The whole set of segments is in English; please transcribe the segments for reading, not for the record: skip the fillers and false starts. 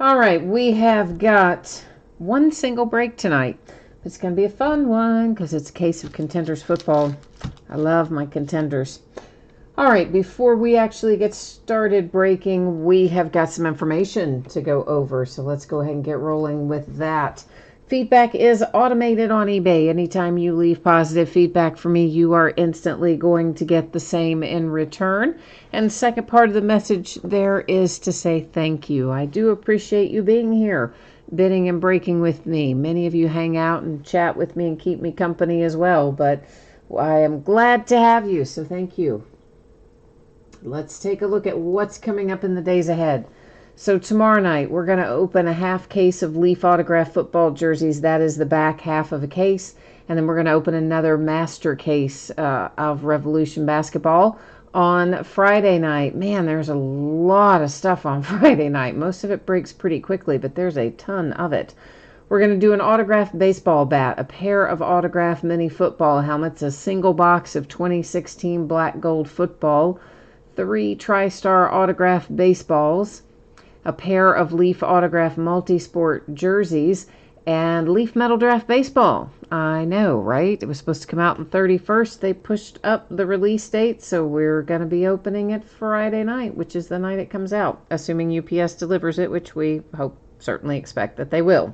All right, we have got one single break tonight. It's going to be a fun one because it's a case of Contenders football. I love my Contenders. All right, before we actually get started breaking, we have got some information to go over. So let's go ahead and get rolling with that. Feedback is automated on eBay. Anytime you leave positive feedback for me, you are instantly going to get the same in return. And the second part of the message there is to say thank you. I do appreciate you being here, bidding and breaking with me. Many of you hang out and chat with me and keep me company as well, but I am glad to have you, so thank you. Let's take a look at what's coming up in the days ahead. So tomorrow night, we're going to open a half case of Leaf Autograph football jerseys. That is the back half of a case. And then we're going to open another master case of Revolution basketball on Friday night. Man, there's a lot of stuff on Friday night. Most of it breaks pretty quickly, but there's a ton of it. We're going to do an autographed baseball bat, a pair of autographed mini football helmets, a single box of 2016 black gold football, 3 TriStar autographed baseballs, a pair of Leaf autographed multi-sport jerseys, and Leaf Metal Draft baseball. I know, right? It was supposed to come out on 31st. They pushed up the release date, so we're going to be opening it Friday night, which is the night it comes out, assuming UPS delivers it, which we certainly expect that they will.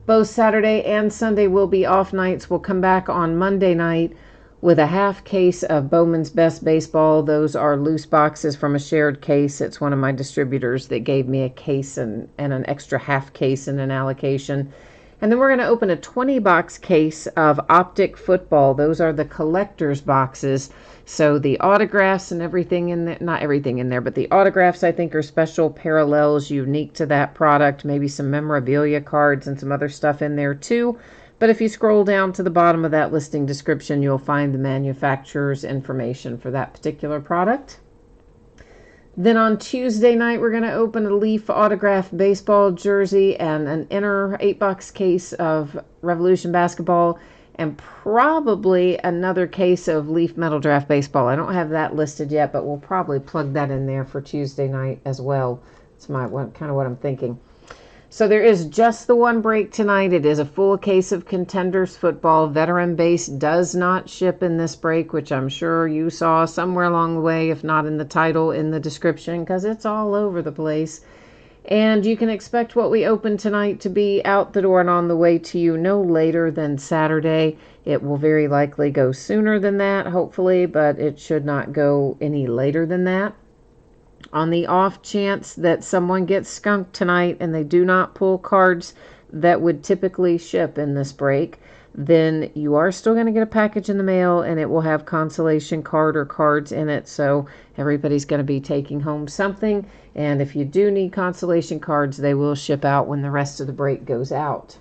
Both Saturday and Sunday will be off nights. We'll come back on Monday night with a half case of Bowman's Best Baseball. Those are loose boxes from a shared case. It's one of my distributors that gave me a case and an extra half case in an allocation. And then we're going to open a 20-box case of Optic Football. Those are the collector's boxes. So the autographs and everything in there, not everything in there, but the autographs I think are special parallels unique to that product. Maybe some memorabilia cards and some other stuff in there too. But if you scroll down to the bottom of that listing description, you'll find the manufacturer's information for that particular product. Then on Tuesday night, we're going to open a Leaf autographed baseball jersey and an inner 8-box case of Revolution basketball and probably another case of Leaf Metal Draft baseball. I don't have that listed yet, but we'll probably plug that in there for Tuesday night as well. It's kind of what I'm thinking. So there is just the one break tonight. It is a full case of Contenders football. Veteran Base does not ship in this break, which I'm sure you saw somewhere along the way, if not in the title, in the description, because it's all over the place. And you can expect what we open tonight to be out the door and on the way to you no later than Saturday. It will very likely go sooner than that, hopefully, but it should not go any later than that. On the off chance that someone gets skunked tonight and they do not pull cards that would typically ship in this break, then you are still going to get a package in the mail and it will have consolation card or cards in it. So everybody's going to be taking home something. And if you do need consolation cards, they will ship out when the rest of the break goes out.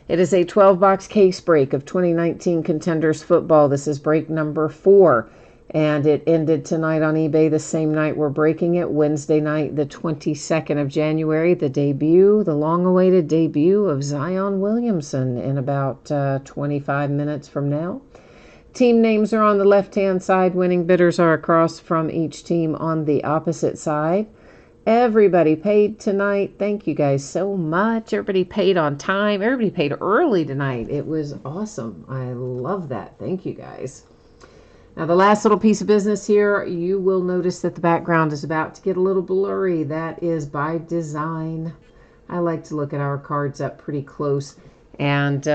It is a 12-box case break of 2019 Contenders football. This is break number 4. And it ended tonight on eBay the same night we're breaking it, Wednesday night, the 22nd of January, the long-awaited debut of Zion Williamson in about 25 minutes from now. Team names are on the left-hand side. Winning bidders are across from each team on the opposite side. Everybody paid tonight. Thank you guys so much. Everybody paid on time. Everybody paid early tonight. It was awesome. I love that. Thank you guys. Now, the last little piece of business here, you will notice that the background is about to get a little blurry. That is by design. I like to look at our cards up pretty close. And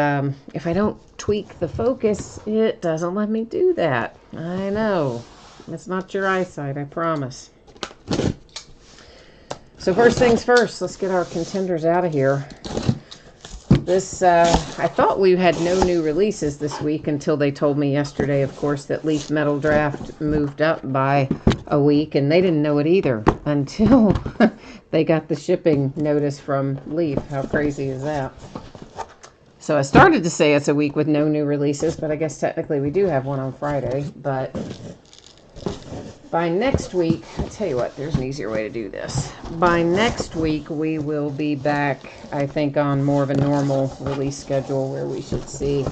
if I don't tweak the focus, it doesn't let me do that. I know. It's not your eyesight, I promise. So first things first, let's get our Contenders out of here. I thought we had no new releases this week until they told me yesterday, of course, that Leaf Metal Draft moved up by a week, and they didn't know it either until they got the shipping notice from Leaf. How crazy is that? So I started to say it's a week with no new releases, but I guess technically we do have one on Friday. But by next week, I'll tell you what, there's an easier way to do this. By next week, we will be back, I think, on more of a normal release schedule where we should see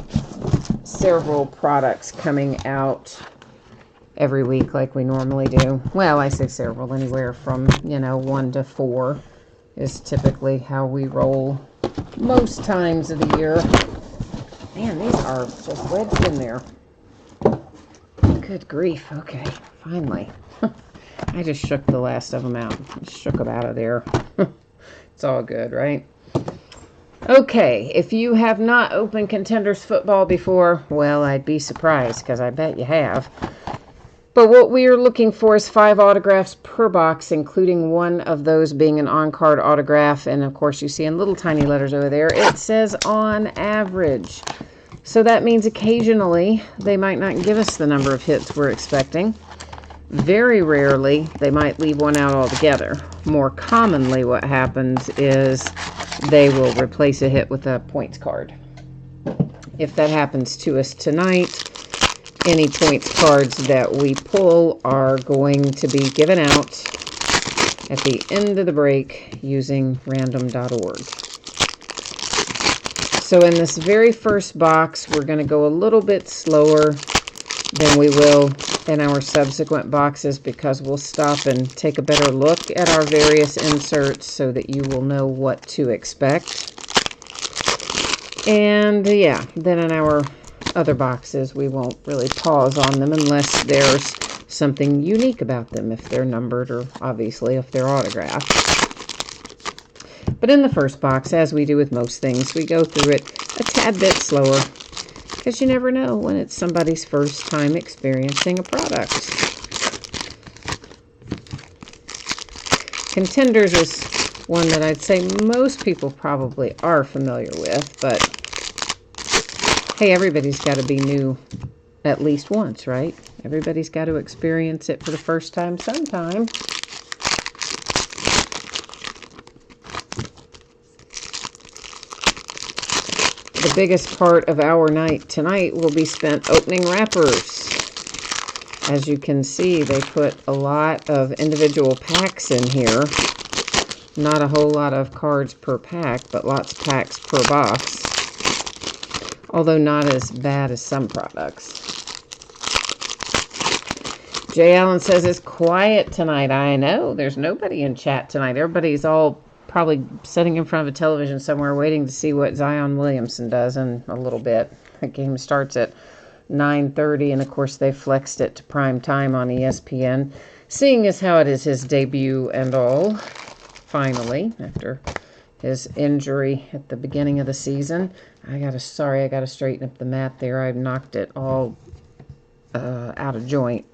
several products coming out every week like we normally do. Well, I say several, anywhere from, 1 to 4 is typically how we roll most times of the year. Man, these are just wedged in there. Good grief. Okay, finally. I just shook the last of them out. Shook them out of there. It's all good, right? Okay, if you have not opened Contenders football before, well, I'd be surprised because I bet you have. But what we are looking for is 5 autographs per box, including one of those being an on-card autograph. And, of course, you see in little tiny letters over there, it says on average. So that means occasionally they might not give us the number of hits we're expecting. Very rarely, they might leave one out altogether. More commonly, what happens is they will replace a hit with a points card. If that happens to us tonight, any points cards that we pull are going to be given out at the end of the break using random.org. So in this very first box, we're going to go a little bit slower than we will in our subsequent boxes because we'll stop and take a better look at our various inserts so that you will know what to expect. And yeah, then in our other boxes, we won't really pause on them unless there's something unique about them, if they're numbered or obviously if they're autographed. But in the first box, as we do with most things, we go through it a tad bit slower because you never know when it's somebody's first time experiencing a product. Contenders is one that I'd say most people probably are familiar with, but hey, everybody's got to be new at least once, right? Everybody's got to experience it for the first time sometime. The biggest part of our night tonight will be spent opening wrappers. As you can see, they put a lot of individual packs in here. Not a whole lot of cards per pack, but lots of packs per box. Although not as bad as some products. Jay Allen says it's quiet tonight. I know, there's nobody in chat tonight. Everybody's all probably sitting in front of a television somewhere waiting to see what Zion Williamson does in a little bit. The game starts at 9:30, and of course they flexed it to prime time on ESPN. Seeing as how it is his debut and all, finally, after his injury at the beginning of the season. I gotta straighten up the mat there. I knocked it all out of joint.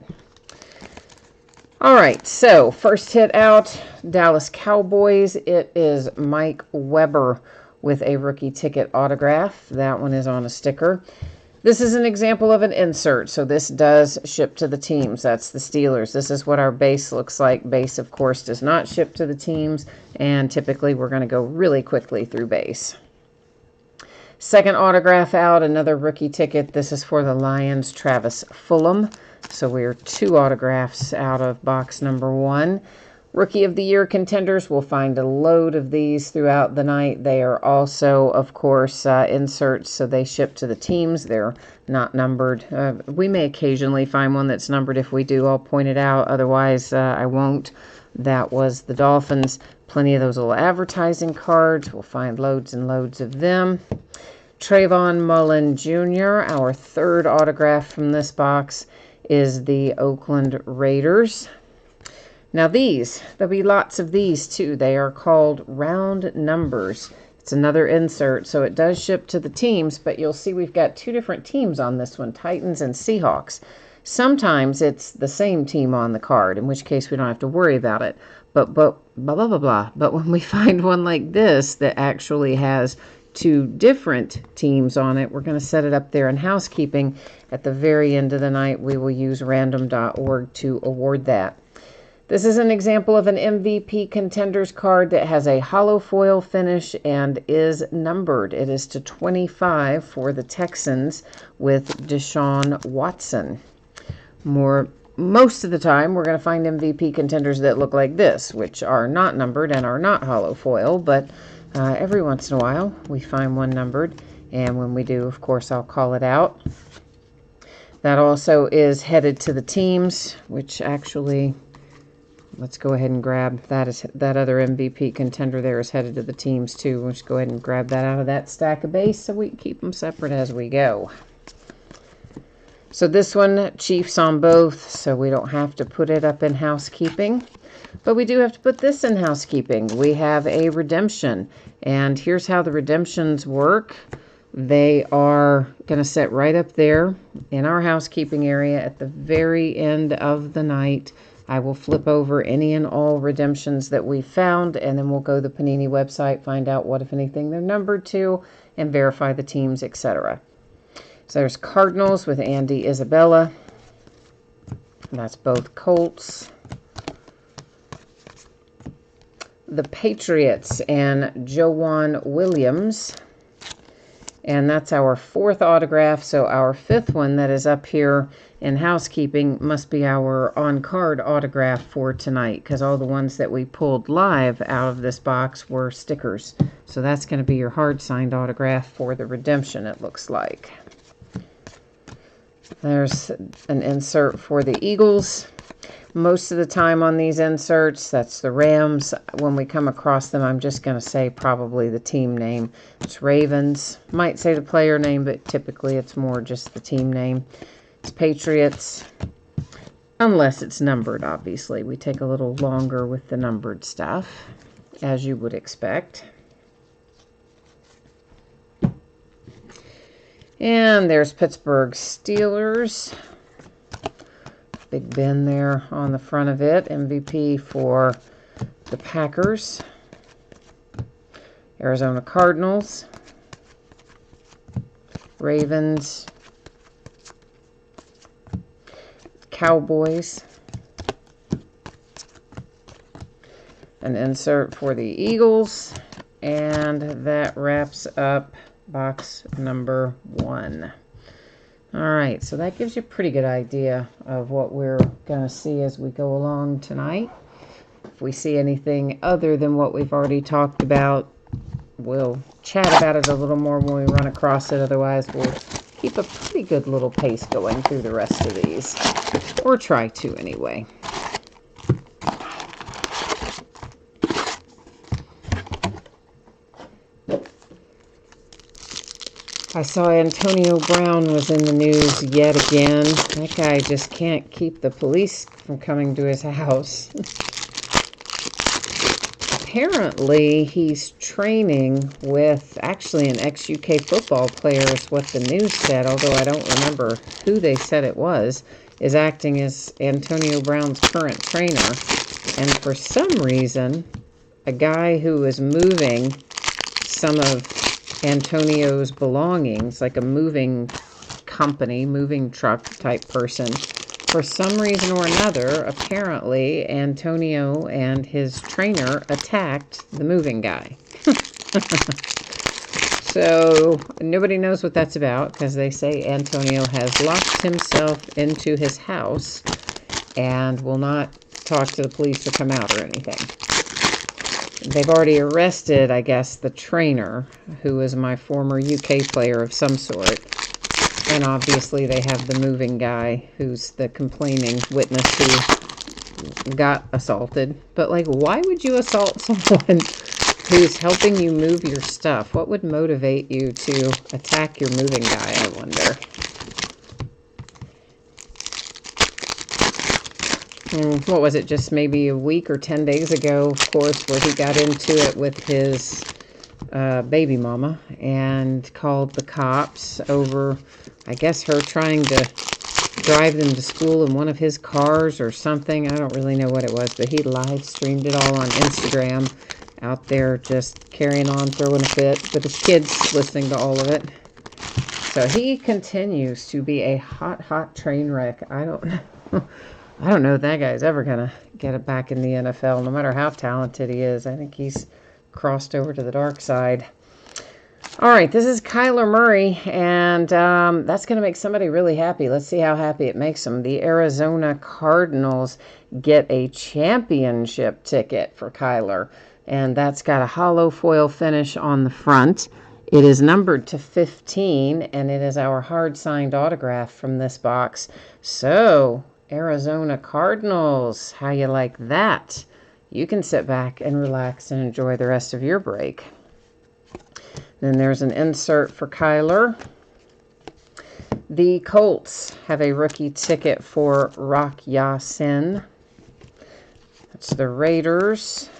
All right, so first hit out, Dallas Cowboys. It is Mike Weber with a rookie ticket autograph. That one is on a sticker. This is an example of an insert, so this does ship to the teams. That's the Steelers. This is what our base looks like. Base, of course, does not ship to the teams, and typically we're going to go really quickly through base. Second autograph out, another rookie ticket. This is for the Lions, Travis Fulgham. So we're 2 autographs out of box number 1. Rookie of the Year contenders, will find a load of these throughout the night. They are also, of course, inserts, so they ship to the teams. They're not numbered. We may occasionally find one that's numbered. If we do, I'll point it out. Otherwise, I won't. That was the Dolphins. Plenty of those little advertising cards. We'll find loads and loads of them. Trayvon Mullen Jr., our 3rd autograph from this box, is the Oakland Raiders. Now there'll be lots of these too. They are called round numbers. It's another insert, so it does ship to the teams, but you'll see we've got 2 different teams on this one, Titans and Seahawks. Sometimes it's the same team on the card, in which case we don't have to worry about it. But blah, blah, blah, blah. But when we find one like this that actually has 2 different teams on it, we're going to set it up there in housekeeping. At the very end of the night, we will use random.org to award that. This is an example of an MVP Contenders card that has a hollow foil finish and is numbered. It is to 25 for the Texans with Deshaun Watson. Most of the time, we're going to find MVP Contenders that look like this, which are not numbered and are not hollow foil, but every once in a while, we find one numbered, and when we do, of course, I'll call it out. That also is headed to the teams, which actually, let's go ahead and grab that other MVP contender there is headed to the teams too. We'll just go ahead and grab that out of that stack of base so we can keep them separate as we go. So this one, Chiefs on both, so we don't have to put it up in housekeeping. But we do have to put this in housekeeping. We have a redemption, and here's how the redemptions work. They are going to sit right up there in our housekeeping area at the very end of the night. I will flip over any and all redemptions that we found, and then we'll go to the Panini website, find out what, if anything, they're numbered to, and verify the teams, etc. So there's Cardinals with Andy Isabella. That's both Colts. The Patriots and Joejuan Williams. And that's our 4th autograph. So our 5th one that is up here in housekeeping must be our on-card autograph for tonight, because all the ones that we pulled live out of this box were stickers. So that's going to be your hard-signed autograph for the redemption, it looks like. There's an insert for the Eagles. Most of the time on these inserts, that's the Rams. When we come across them, I'm just going to say probably the team name. It's Ravens. Might say the player name, but typically it's more just the team name. It's Patriots, unless it's numbered, obviously. We take a little longer with the numbered stuff, as you would expect. And there's Pittsburgh Steelers. Big Ben there on the front of it. MVP for the Packers. Arizona Cardinals. Ravens. Cowboys. An insert for the Eagles. And that wraps up box number 1. All right, so that gives you a pretty good idea of what we're going to see as we go along tonight. If we see anything other than what we've already talked about, we'll chat about it a little more when we run across it. Otherwise, we'll keep a pretty good little pace going through the rest of these, or try to anyway. I saw Antonio Brown was in the news yet again. That guy just can't keep the police from coming to his house. Apparently, he's training with actually an ex-UK football player, is what the news said, although I don't remember who they said it was, is acting as Antonio Brown's current trainer. And for some reason, a guy who is moving some of Antonio's belongings, like a moving company, moving truck type person, for some reason or another, apparently Antonio and his trainer attacked the moving guy. So nobody knows what that's about, because they say Antonio has locked himself into his house and will not talk to the police or come out or anything. They've already arrested, I guess, the trainer, who is my former UK player of some sort. And obviously they have the moving guy, who's the complaining witness who got assaulted. But, like, why would you assault someone who's helping you move your stuff? What would motivate you to attack your moving guy, I wonder? What was it, just maybe a week or 10 days ago, of course, where he got into it with his baby mama and called the cops over, I guess, her trying to drive them to school in one of his cars or something. I don't really know what it was, but he live streamed it all on Instagram, out there just carrying on, throwing a fit, but his kids listening to all of it. So he continues to be a hot train wreck. I don't know if that guy's ever going to get it back in the NFL, no matter how talented he is. I think he's crossed over to the dark side. All right, this is Kyler Murray, and that's going to make somebody really happy. Let's see how happy it makes them. The Arizona Cardinals get a championship ticket for Kyler, and that's got a hollow foil finish on the front. It is numbered to 15, and it is our hard-signed autograph from this box. So, Arizona Cardinals, how you like that? You can sit back and relax and enjoy the rest of your break. Then there's an insert for Kyler. The Colts have a rookie ticket for Rock Ya-Sin. That's the Raiders.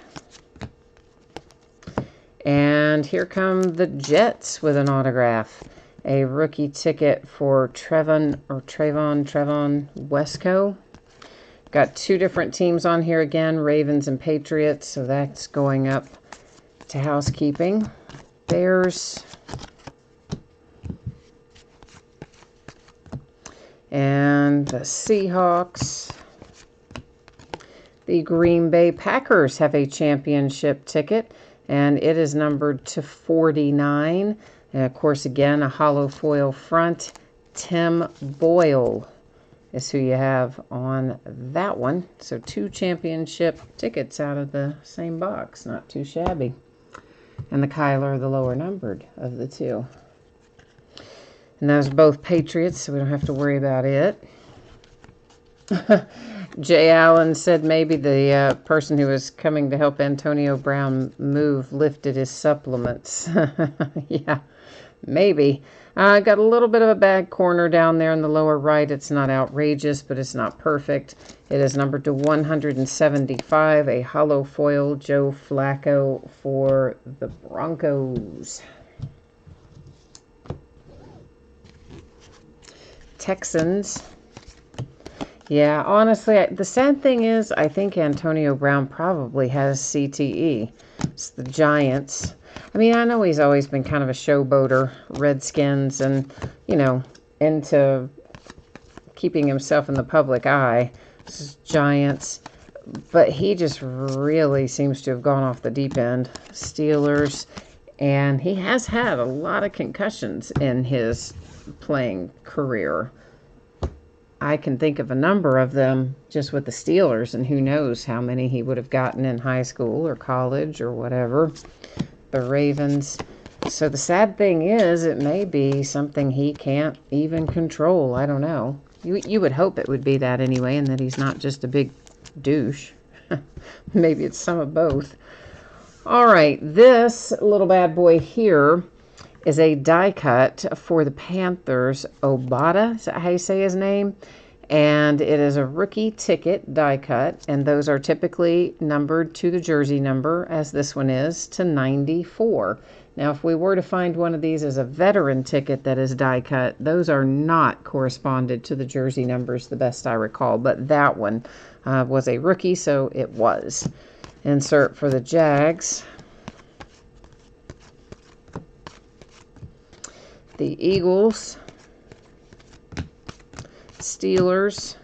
And here come the Jets with an autograph. A rookie ticket for Trevon Wesco. Got two different teams on here again, Ravens and Patriots, so that's going up to housekeeping. Bears. And the Seahawks. The Green Bay Packers have a championship ticket, and it is numbered to 49. And of course, again, a hollow foil front. Tim Boyle is who you have on that one. So 2 championship tickets out of the same box. Not too shabby. And the Kyler, the lower numbered of the two. And those are both Patriots, so we don't have to worry about it. Jay Allen said maybe the person who was coming to help Antonio Brown move lifted his supplements. Yeah, maybe. Got a little bit of a bad corner down there in the lower right. It's not outrageous, but it's not perfect. It is numbered to 175, a hollow foil Joe Flacco for the Broncos. Texans. Yeah, honestly, the sad thing is I think Antonio Brown probably has CTE. It's the Giants. I mean, I know he's always been kind of a showboater, Redskins, and, you know, into keeping himself in the public eye. This is Giants. But he just really seems to have gone off the deep end. Steelers. And he has had a lot of concussions in his playing career. I can think of a number of them just with the Steelers, and who knows how many he would have gotten in high school or college or whatever. The Ravens. So the sad thing is, it may be something he can't even control. I don't know. You would hope it would be that anyway, and that he's not just a big douche. Maybe it's some of both. All right, this little bad boy here is a die cut for the Panthers. Obata, is that how you say his name? And it is a rookie ticket die cut, and those are typically numbered to the jersey number, as this one is, to 94. Now, if we were to find one of these as a veteran ticket that is die cut, those are not corresponded to the jersey numbers, the best I recall, but that one was a rookie, so it was. Insert for the Jags. The Eagles, Steelers,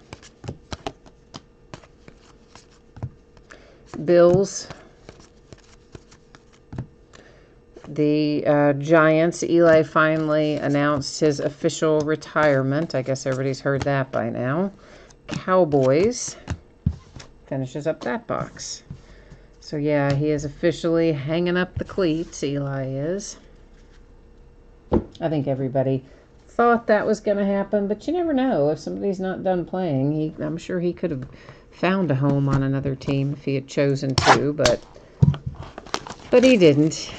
Bills, the Giants. Eli finally announced his official retirement. I guess everybody's heard that by now. Cowboys finishes up that box. So yeah, he is officially hanging up the cleats, Eli is. I think everybody thought that was going to happen, but you never know. If somebody's not done playing, I'm sure he could have found a home on another team if he had chosen to, but he didn't.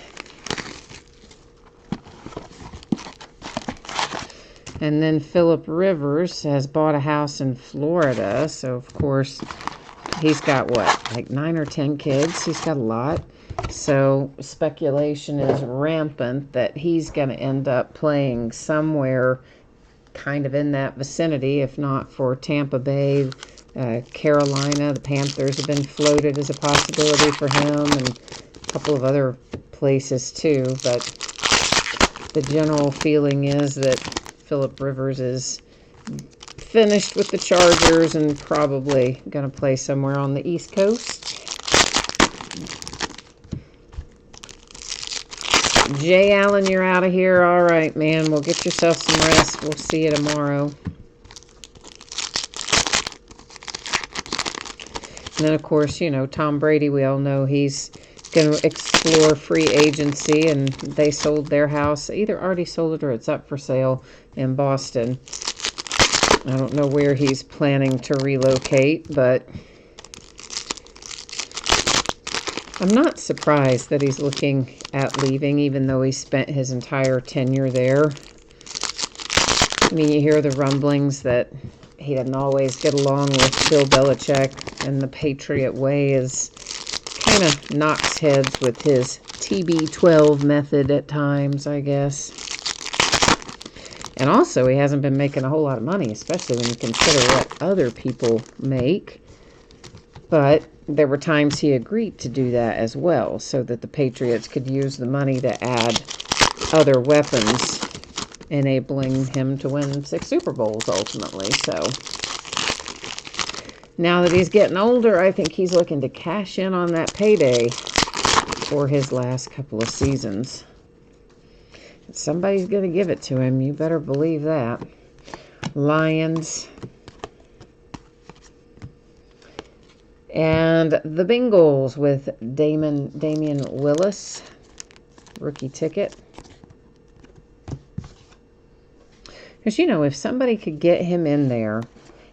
And then Philip Rivers has bought a house in Florida, so of course he's got what, like 9 or 10 kids? He's got a lot. So speculation is rampant that he's going to end up playing somewhere kind of in that vicinity, if not for Tampa Bay, Carolina. The Panthers have been floated as a possibility for him, and a couple of other places too. But the general feeling is that Philip Rivers is finished with the Chargers and probably going to play somewhere on the East Coast. Jay Allen, you're out of here. All right, man. Well, get yourself some rest. We'll see you tomorrow. And then, of course, you know, Tom Brady, we all know he's going to explore free agency, and they sold their house. Either already sold it or it's up for sale in Boston. I don't know where he's planning to relocate, but I'm not surprised that he's looking at leaving, even though he spent his entire tenure there. I mean, you hear the rumblings that he doesn't always get along with Bill Belichick, and the Patriot way is kind of knocks heads with his TB12 method at times, I guess. And also, he hasn't been making a whole lot of money, especially when you consider what other people make. But there were times he agreed to do that as well, so that the Patriots could use the money to add other weapons, enabling him to win 6 Super Bowls ultimately. So now that he's getting older, I think he's looking to cash in on that payday for his last couple of seasons. Somebody's going to give it to him. You better believe that. Lions. And the Bengals with Damian Willis. Rookie ticket. Because, you know, if somebody could get him in there,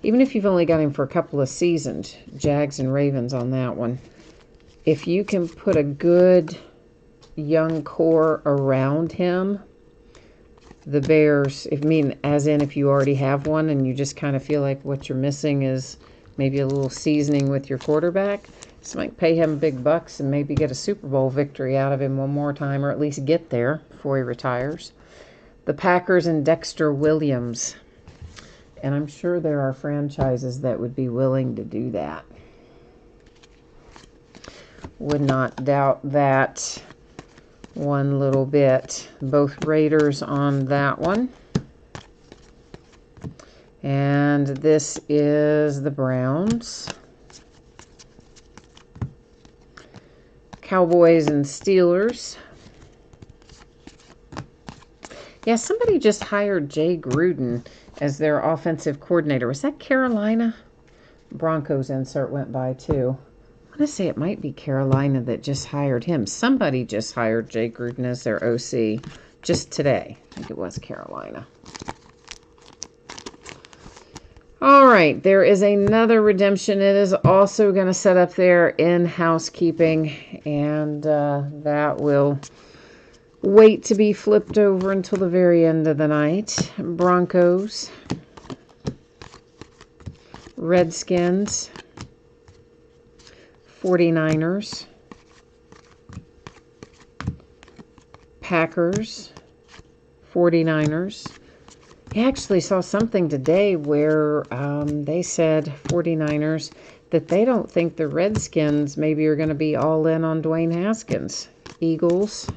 even if you've only got him for a couple of seasons, Jags and Ravens on that one, if you can put a good young core around him, the Bears, if you already have one and you just kind of feel like what you're missing is maybe a little seasoning with your quarterback, this might pay him big bucks and maybe get a Super Bowl victory out of him one more time, or at least get there before he retires. The Packers and Dexter Williams. And I'm sure there are franchises that would be willing to do that. Would not doubt that one little bit. Both Raiders on that one. And this is the Browns. Cowboys and Steelers. Yeah, somebody just hired Jay Gruden as their offensive coordinator. Was that Carolina? Broncos insert went by too. I want to say it might be Carolina that just hired him. Somebody just hired Jay Gruden as their OC just today. I think it was Carolina. All right, there is another redemption. It is also going to set up there in housekeeping, and that will wait to be flipped over until the very end of the night. Broncos, Redskins, 49ers, Packers, 49ers. I actually saw something today where they said, 49ers, that they don't think the Redskins maybe are going to be all in on Dwayne Haskins. Eagles,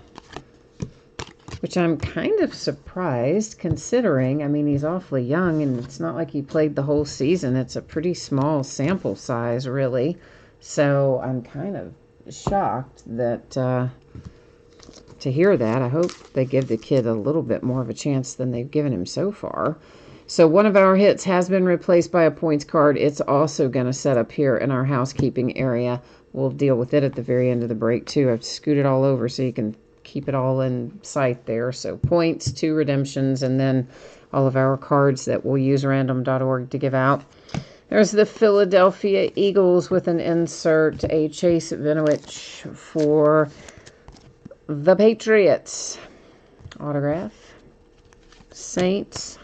which I'm kind of surprised considering, I mean, he's awfully young and it's not like he played the whole season. It's a pretty small sample size, really. So I'm kind of shocked that to hear that. I hope they give the kid a little bit more of a chance than they've given him so far. So one of our hits has been replaced by a points card. It's also going to set up here in our housekeeping area. We'll deal with it at the very end of the break, too. I've scooted all over so you can keep it all in sight there. So points, 2 redemptions, and then all of our cards that we'll use random.org to give out. There's the Philadelphia Eagles with an insert, a Chase Vinovich for the Patriots. Autograph. Saints.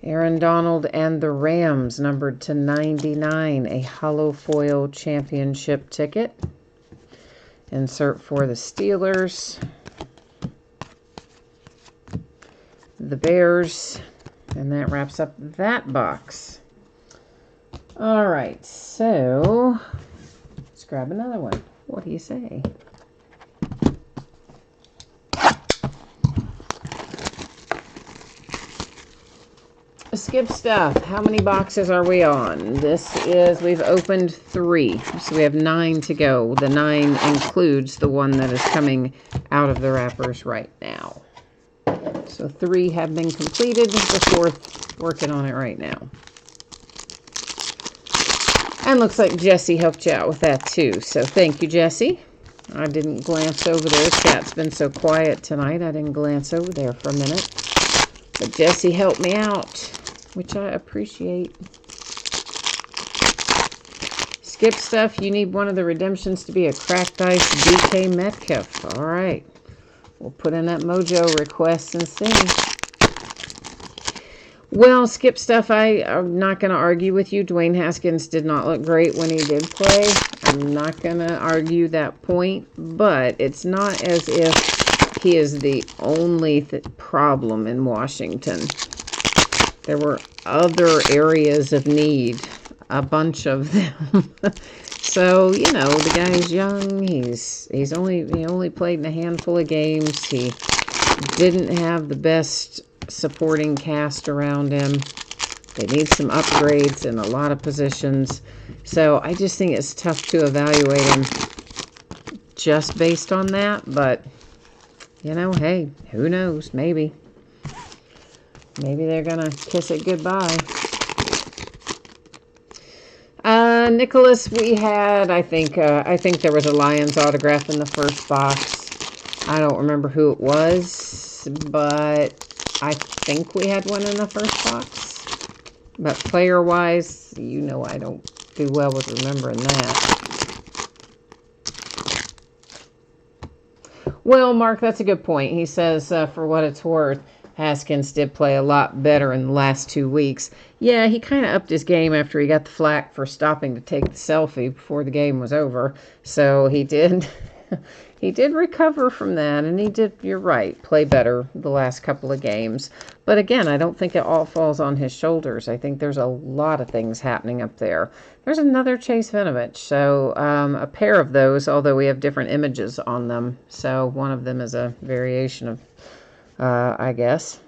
Aaron Donald and the Rams, numbered to 99, a hollow foil championship ticket. Insert for the Steelers. The Bears. And that wraps up that box. All right, so let's grab another one. What do you say? Skip stuff. How many boxes are we on? We've opened 3. So we have 9 to go. The 9 includes the one that is coming out of the wrappers right now. So 3 have been completed. The 4th working on it right now. And looks like Jesse helped you out with that too. So thank you, Jesse. I didn't glance over there. Chat's been so quiet tonight. I didn't glance over there for a minute. But Jesse helped me out, which I appreciate. Skip stuff. You need one of the redemptions to be a cracked ice DK Metcalf. All right. We'll put in that mojo request and see. Well, skip stuff, I'm not going to argue with you. Dwayne Haskins did not look great when he did play. I'm not going to argue that point, but it's not as if he is the only problem in Washington. There were other areas of need, a bunch of them. So, you know, the guy's young. He only played in a handful of games. He didn't have the best supporting cast around him. They need some upgrades in a lot of positions. So I just think it's tough to evaluate him just based on that. But, you know, hey, who knows? Maybe they're going to kiss it goodbye. Nicholas, we had, I think there was a Lions autograph in the first box. I don't remember who it was, but I think we had one in the first box. But player-wise, you know I don't do well with remembering that. Well, Mark, that's a good point. He says, for what it's worth, Haskins did play a lot better in the last 2 weeks. Yeah, he kind of upped his game after he got the flack for stopping to take the selfie before the game was over. So he did he did recover from that, and he did, you're right, play better the last couple of games. But again, I don't think it all falls on his shoulders. I think there's a lot of things happening up there. There's another Chase Vinovich. So a pair of those, although we have different images on them. So one of them is a variation of I guess.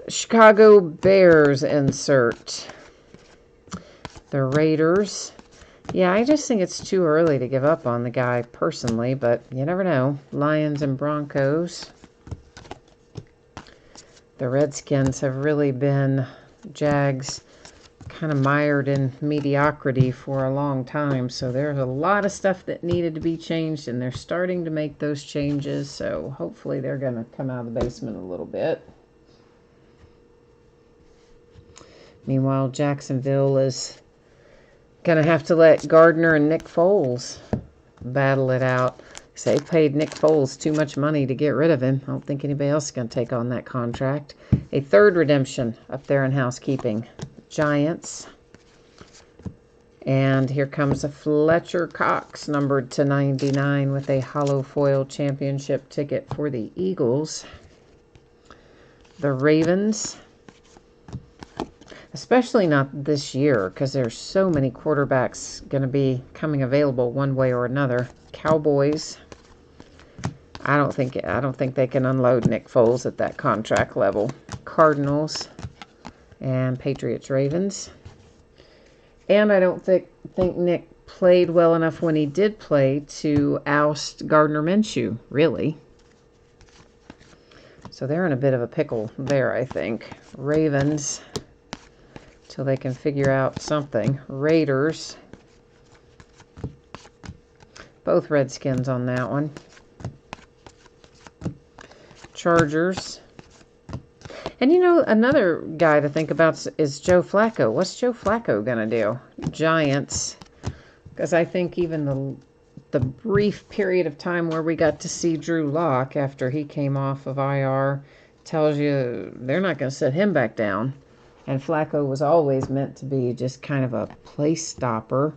Chicago Bears insert. The Raiders. Yeah, I just think it's too early to give up on the guy personally, but you never know. Lions and Broncos. The Redskins have really been Jags kind of mired in mediocrity for a long time, so there's a lot of stuff that needed to be changed, and they're starting to make those changes, so hopefully they're going to come out of the basement a little bit. Meanwhile, Jacksonville is going to have to let Gardner and Nick Foles battle it out. They paid Nick Foles too much money to get rid of him. I don't think anybody else is going to take on that contract. A third redemption up there in housekeeping. Giants. And here comes a Fletcher Cox numbered to 99 with a hollow foil championship ticket for the Eagles. The Ravens. Especially not this year because there's so many quarterbacks going to be coming available one way or another. Cowboys. I don't think they can unload Nick Foles at that contract level. Cardinals. And Patriots Ravens. And I don't think Nick played well enough when he did play to oust Gardner Minshew, really. So they're in a bit of a pickle there, I think. Ravens, till they can figure out something. Raiders. Both Redskins on that one. Chargers. And, you know, another guy to think about is Joe Flacco. What's Joe Flacco going to do? Giants. Because I think even the brief period of time where we got to see Drew Lock after he came off of IR tells you they're not going to set him back down. And Flacco was always meant to be just kind of a place stopper.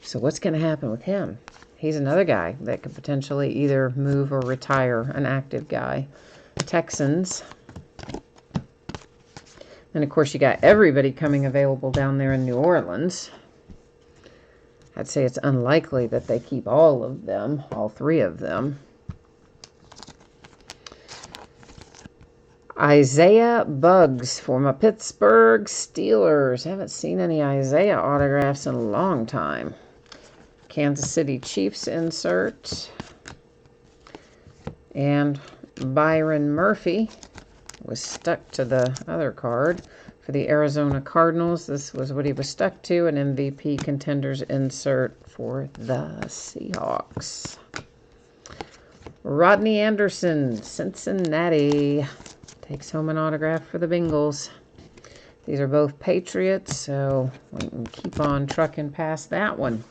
So what's going to happen with him? He's another guy that could potentially either move or retire, an active guy. Texans. And, of course, you got everybody coming available down there in New Orleans. I'd say it's unlikely that they keep all of them, all three of them. Isaiah Buggs for my Pittsburgh Steelers. Haven't seen any Isaiah autographs in a long time. Kansas City Chiefs insert. And Byron Murphy was stuck to the other card. for the Arizona Cardinals. This was what he was stuck to, an MVP contenders insert for the Seahawks. Rodney Anderson, Cincinnati, takes home an autograph for the Bengals. These are both Patriots, so we can keep on trucking past that one.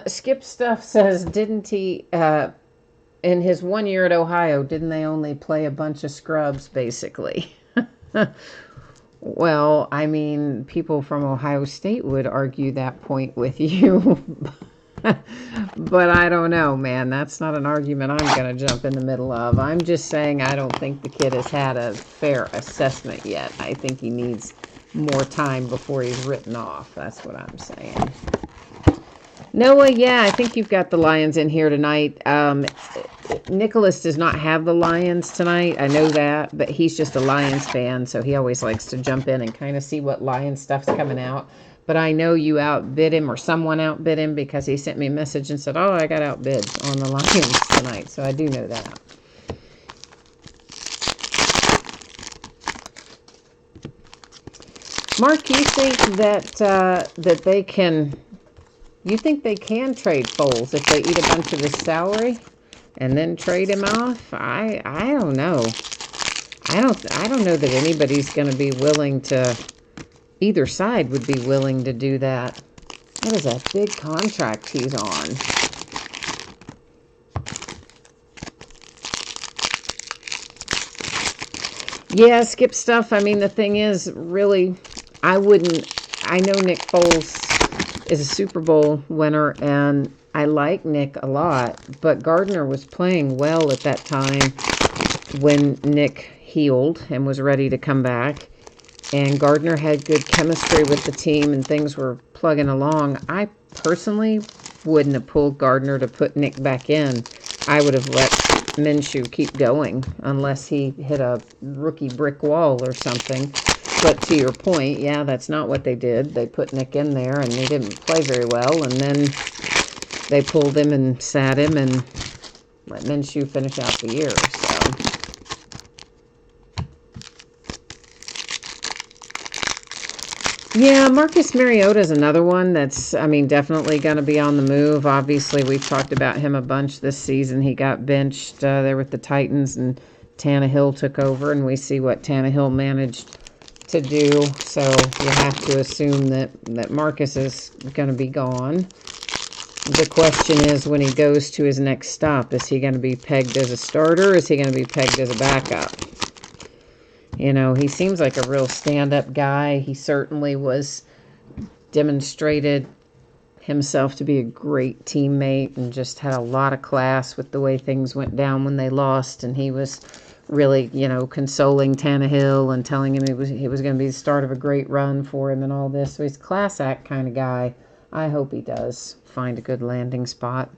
Skip Stuff says, didn't he, in his 1 year at Ohio, didn't they only play a bunch of scrubs, basically? Well, I mean, people from Ohio State would argue that point with you. But I don't know, man. That's not an argument I'm going to jump in the middle of. I'm just saying I don't think the kid has had a fair assessment yet. I think he needs more time before he's written off. That's what I'm saying. Noah, yeah, I think you've got the Lions in here tonight. Nicholas does not have the Lions tonight. I know that, but he's just a Lions fan, so he always likes to jump in and kind of see what Lions stuff's coming out. But I know you outbid him, or someone outbid him, because he sent me a message and said, oh, I got outbid on the Lions tonight. So I do know that. Mark, you think that that they can... You think they can trade Foles if they eat a bunch of his salary and then trade him off? I don't know. I don't know that anybody's going to be willing to... Either side would be willing to do that. That is a big contract he's on. Yeah, Skip Stuff. I mean, the thing is, really, I know Nick Foles is a Super Bowl winner, and I like Nick a lot, but Gardner was playing well at that time when Nick healed and was ready to come back, and Gardner had good chemistry with the team, and things were plugging along. I personally wouldn't have pulled Gardner to put Nick back in. I would have let Minshew keep going unless he hit a rookie brick wall or something. But to your point, yeah, that's not what they did. They put Nick in there, and he didn't play very well. And then they pulled him and sat him and let Minshew finish out the year. So, yeah, Marcus Mariota is another one that's, I mean, definitely going to be on the move. Obviously, we've talked about him a bunch this season. He got benched there with the Titans, and Tannehill took over, and we see what Tannehill managed to do, so you have to assume that Marcus is going to be gone. The question is, when he goes to his next stop, is he going to be pegged as a starter, or is he going to be pegged as a backup? You know, he seems like a real stand-up guy. He certainly demonstrated himself to be a great teammate and just had a lot of class with the way things went down when they lost, and he was really, you know, consoling Tannehill and telling him he was going to be the start of a great run for him and all this. So he's a class act kind of guy. I hope he does find a good landing spot.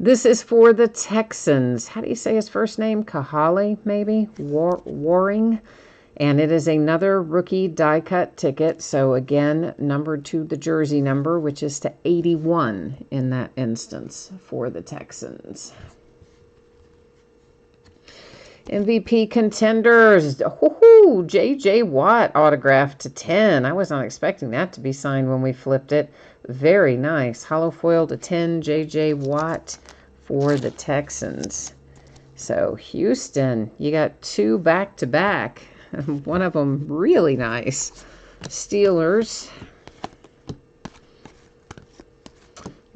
This is for the Texans. How do you say his first name? Kahale, maybe? Waring. And it is another rookie die-cut ticket. So again, numbered to the jersey number, which is to 81 in that instance for the Texans. MVP contenders. J.J. Watt autographed to 10. I was not expecting that to be signed when we flipped it. Very nice. Hollow foil to 10. J.J. Watt for the Texans. So, Houston, you got two back-to-back. One of them really nice. Steelers.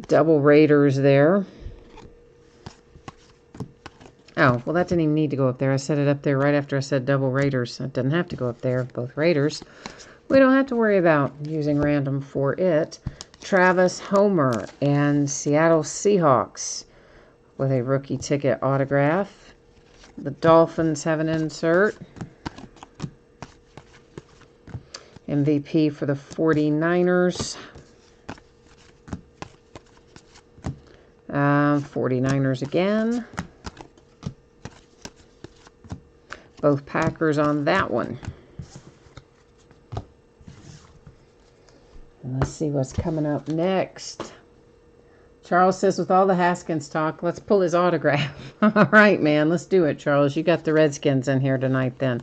Double Raiders there. Oh, well, that didn't even need to go up there. I set it up there right after I said double Raiders. It doesn't have to go up there, both Raiders. We don't have to worry about using random for it. Travis Homer and Seattle Seahawks with a rookie ticket autograph. The Dolphins have an insert. MVP for the 49ers. 49ers again. Both Packers on that one. And let's see what's coming up next. Charles says, with all the Haskins talk, let's pull his autograph. All right, man. Let's do it, Charles. You got the Redskins in here tonight then.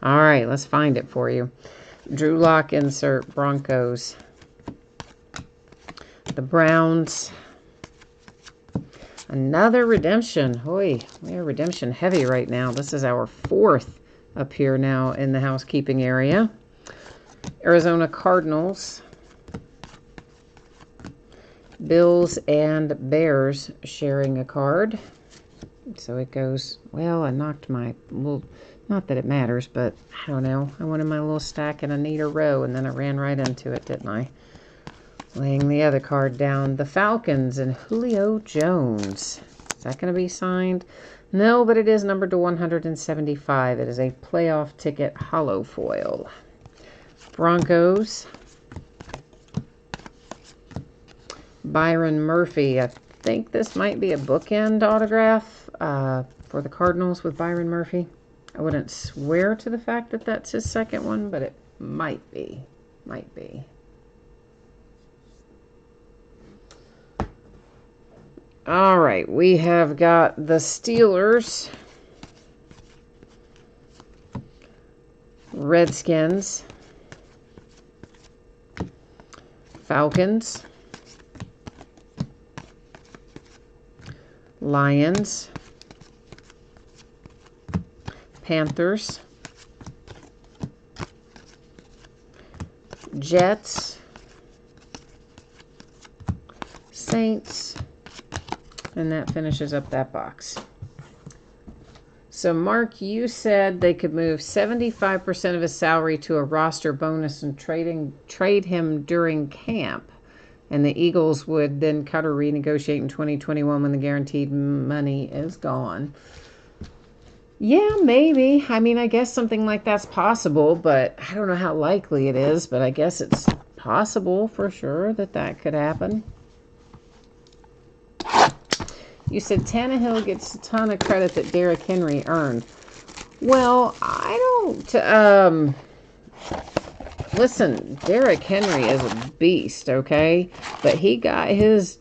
All right, let's find it for you. Drew Lock insert, Broncos. The Browns. Another redemption. Hoy, we are redemption heavy right now. This is our 4th up here now in the housekeeping area. Arizona Cardinals. Bills and Bears sharing a card. So it goes, well, I knocked my little, not that it matters, but I don't know. I wanted my little stack in a neater row, and then I ran right into it, didn't I? Laying the other card down. The Falcons and Julio Jones. Is that going to be signed? No, but it is numbered to 175. It is a playoff ticket hollow foil. Broncos. Byron Murphy. I think this might be a bookend autograph for the Cardinals with Byron Murphy. I wouldn't swear to the fact that that's his second one, but it might be. Might be. All right, we have got the Steelers, Redskins, Falcons, Lions, Panthers, Jets, Saints, and that finishes up that box. So, Mark, you said they could move 75% of his salary to a roster bonus and trade him during camp. And the Eagles would then cut or renegotiate in 2021 when the guaranteed money is gone. Yeah, maybe. I mean, I guess something like that's possible, but I don't know how likely it is. But I guess it's possible for sure that that could happen. You said Tannehill gets a ton of credit that Derrick Henry earned. Well, I don't... Listen, Derrick Henry is a beast, okay? But he got his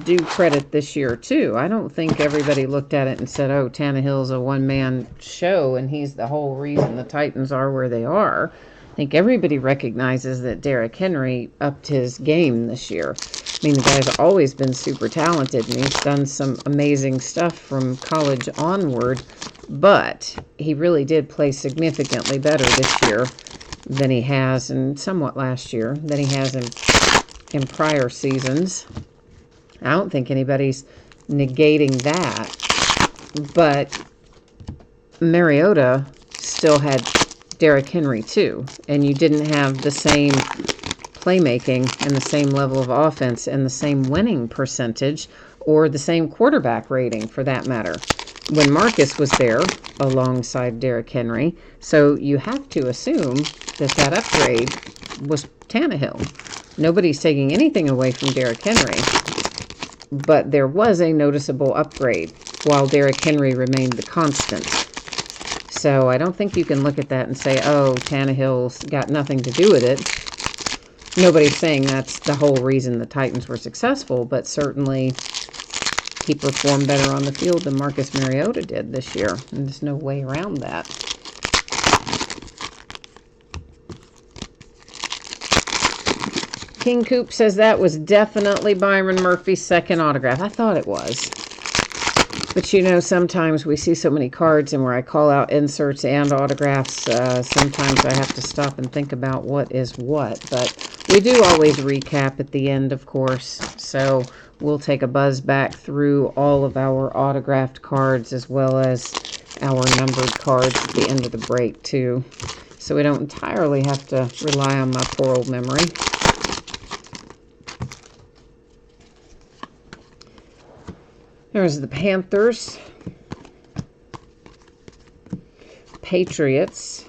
due credit this year, too. I don't think everybody looked at it and said, oh, Tannehill's a one-man show, and he's the whole reason the Titans are where they are. I think everybody recognizes that Derrick Henry upped his game this year. I mean, the guy's always been super talented, and he's done some amazing stuff from college onward, but he really did play significantly better this year than he has, and somewhat last year, than he has in prior seasons. I don't think anybody's negating that, but Mariota still had Derrick Henry too, and you didn't have the same playmaking and the same level of offense and the same winning percentage or the same quarterback rating for that matter when Marcus was there alongside Derrick Henry. So you have to assume that that upgrade was Tannehill. Nobody's taking anything away from Derrick Henry, but there was a noticeable upgrade while Derrick Henry remained the constant. So I don't think you can look at that and say, oh, Tannehill's got nothing to do with it. Nobody's saying that's the whole reason the Titans were successful, but certainly he performed better on the field than Marcus Mariota did this year. And there's no way around that. King Coop says that was definitely Byron Murphy's second autograph. I thought it was. But you know, sometimes we see so many cards, and where I call out inserts and autographs, sometimes I have to stop and think about what is what. But we do always recap at the end, of course. So we'll take a buzz back through all of our autographed cards as well as our numbered cards at the end of the break, too. So we don't entirely have to rely on my poor old memory. There's the Panthers, Patriots.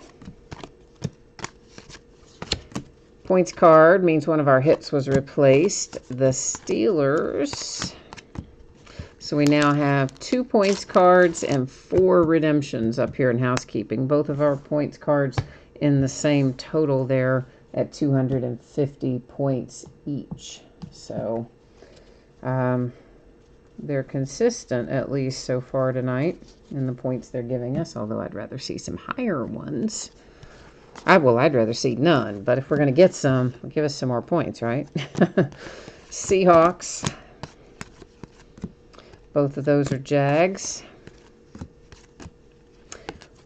Points card means one of our hits was replaced. The Steelers. So we now have 2 points cards and 4 redemptions up here in housekeeping. Both of our points cards in the same total there at 250 points each. So They're consistent, at least so far tonight, in the points they're giving us, although I'd rather see some higher ones. I'd rather see none, but if we're going to get some, give us some more points, right? Seahawks. Both of those are Jags.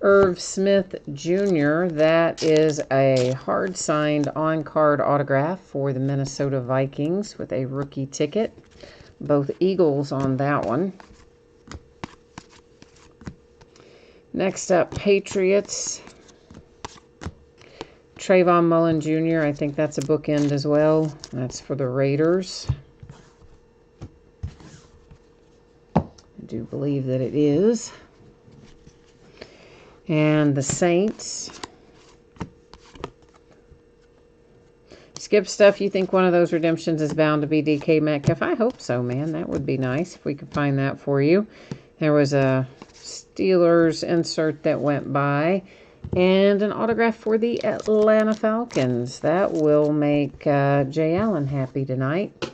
Irv Smith Jr., that is a hard-signed on-card autograph for the Minnesota Vikings with a rookie ticket. Both Eagles on that one. Next up, Patriots. Trayvon Mullen Jr., I think that's a bookend as well. That's for the Raiders. I do believe that it is. And the Saints. Skip Stuff, you think one of those redemptions is bound to be DK Metcalf? I hope so, man. That would be nice if we could find that for you. There was a Steelers insert that went by. And an autograph for the Atlanta Falcons. That will make Jay Allen happy tonight.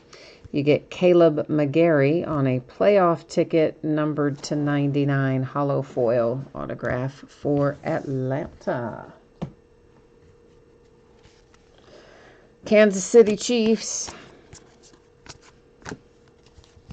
You get Caleb McGarry on a playoff ticket numbered to 99 hollow foil autograph for Atlanta. Kansas City Chiefs.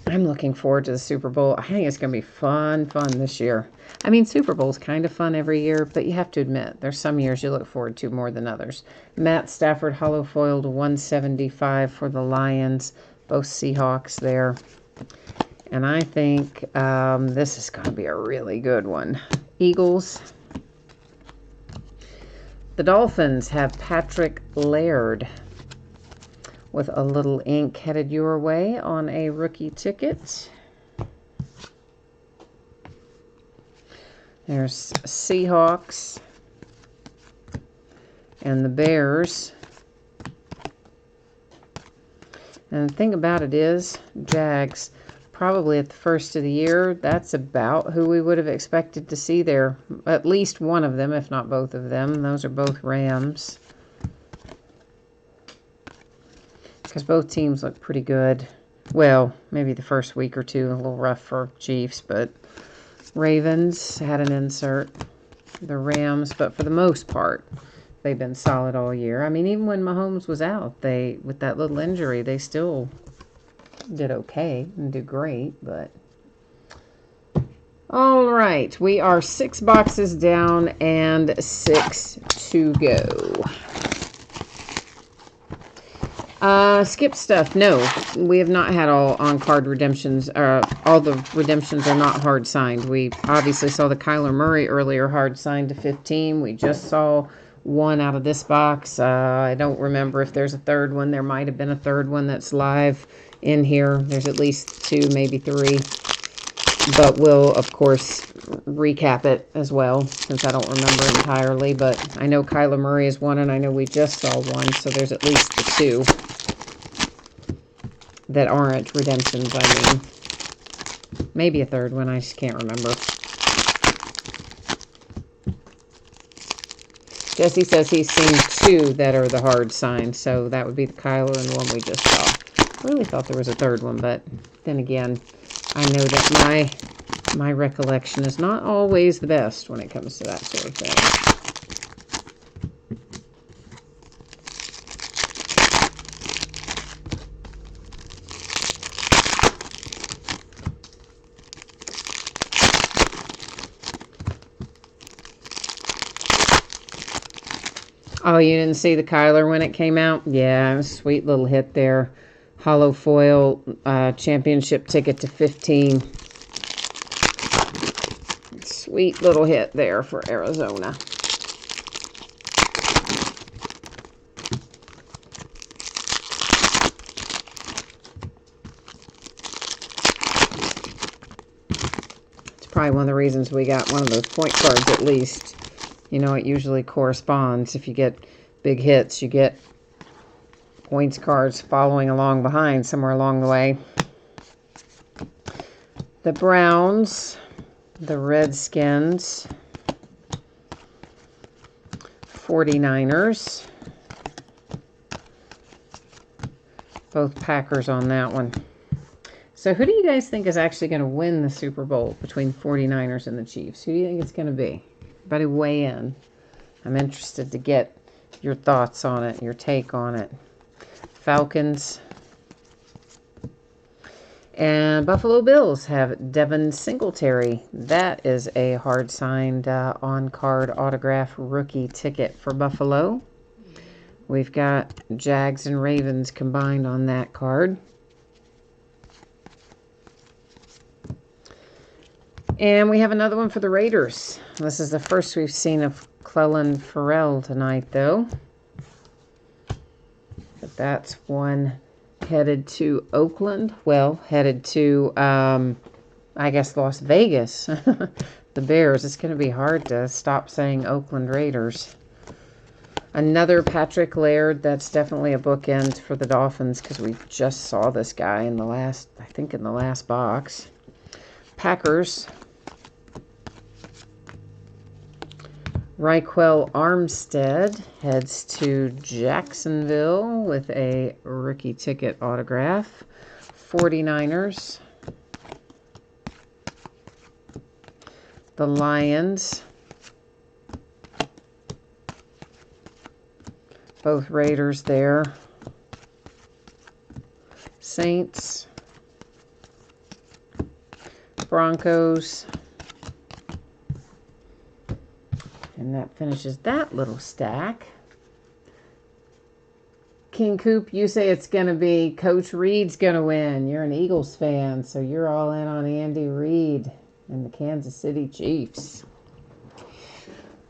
I'm looking forward to the Super Bowl. I think it's going to be fun this year. I mean, Super Bowl's kind of fun every year, but you have to admit, there's some years you look forward to more than others. Matt Stafford hollow foiled 175 for the Lions. Both Seahawks there. And I think this is going to be a really good one. Eagles. The Dolphins have Patrick Laird with a little ink headed your way on a rookie ticket. There's Seahawks and the Bears. And the thing about it is, Jags, probably at the first of the year, that's about who we would have expected to see there. At least one of them, if not both of them. Those are both Rams. Because both teams look pretty good. Well, maybe the first week or two, a little rough for Chiefs, but Ravens had an insert. The Rams, but for the most part, they've been solid all year. I mean, even when Mahomes was out, with that little injury, they still did okay and did great, but all right, we are 6 boxes down and 6 to go. Skip Stuff. No, we have not had all on-card redemptions. All the redemptions are not hard signed. We obviously saw the Kyler Murray earlier hard signed to 15. We just saw one out of this box. I don't remember if there's a third one. There might have been a third one that's live in here. There's at least 2, maybe 3. But we'll, of course, recap it as well, since I don't remember entirely. But I know Kyler Murray is one, and I know we just saw one, so there's at least the 2 that aren't redemptions, I mean. Maybe a third one, I just can't remember. Jesse says he's seen 2 that are the hard signs, so that would be the Kyler and the one we just saw. I really thought there was a third one, but then again, I know that my recollection is not always the best when it comes to that sort of thing. Oh, you didn't see the Kyler when it came out? Yeah, sweet little hit there. Hollow foil championship ticket to 15. Sweet little hit there for Arizona. It's probably one of the reasons we got one of those point cards at least. You know, it usually corresponds. If you get big hits, you get points cards following along behind somewhere along the way. The Browns, the Redskins, 49ers. Both Packers on that one. So who do you guys think is actually going to win the Super Bowl between 49ers and the Chiefs? Who do you think it's going to be? Everybody weigh in. I'm interested to get your thoughts on it, your take on it. Falcons and Buffalo Bills have Devin Singletary. That is a hard-signed on-card autograph rookie ticket for Buffalo. We've got Jags and Ravens combined on that card. And we have another one for the Raiders. This is the first we've seen of Clelin Ferrell tonight, though. But that's one headed to Oakland. Well, headed to, I guess, Las Vegas. The Bears. It's going to be hard to stop saying Oakland Raiders. Another Patrick Laird. That's definitely a bookend for the Dolphins because we just saw this guy in the last, I think in the last box. Packers. Raquel Armstead heads to Jacksonville with a rookie ticket autograph. 49ers. The Lions. Both Raiders there. Saints. Broncos. And that finishes that little stack. King Coop, you say it's going to be Coach Reid's going to win. You're an Eagles fan, so you're all in on Andy Reid and the Kansas City Chiefs.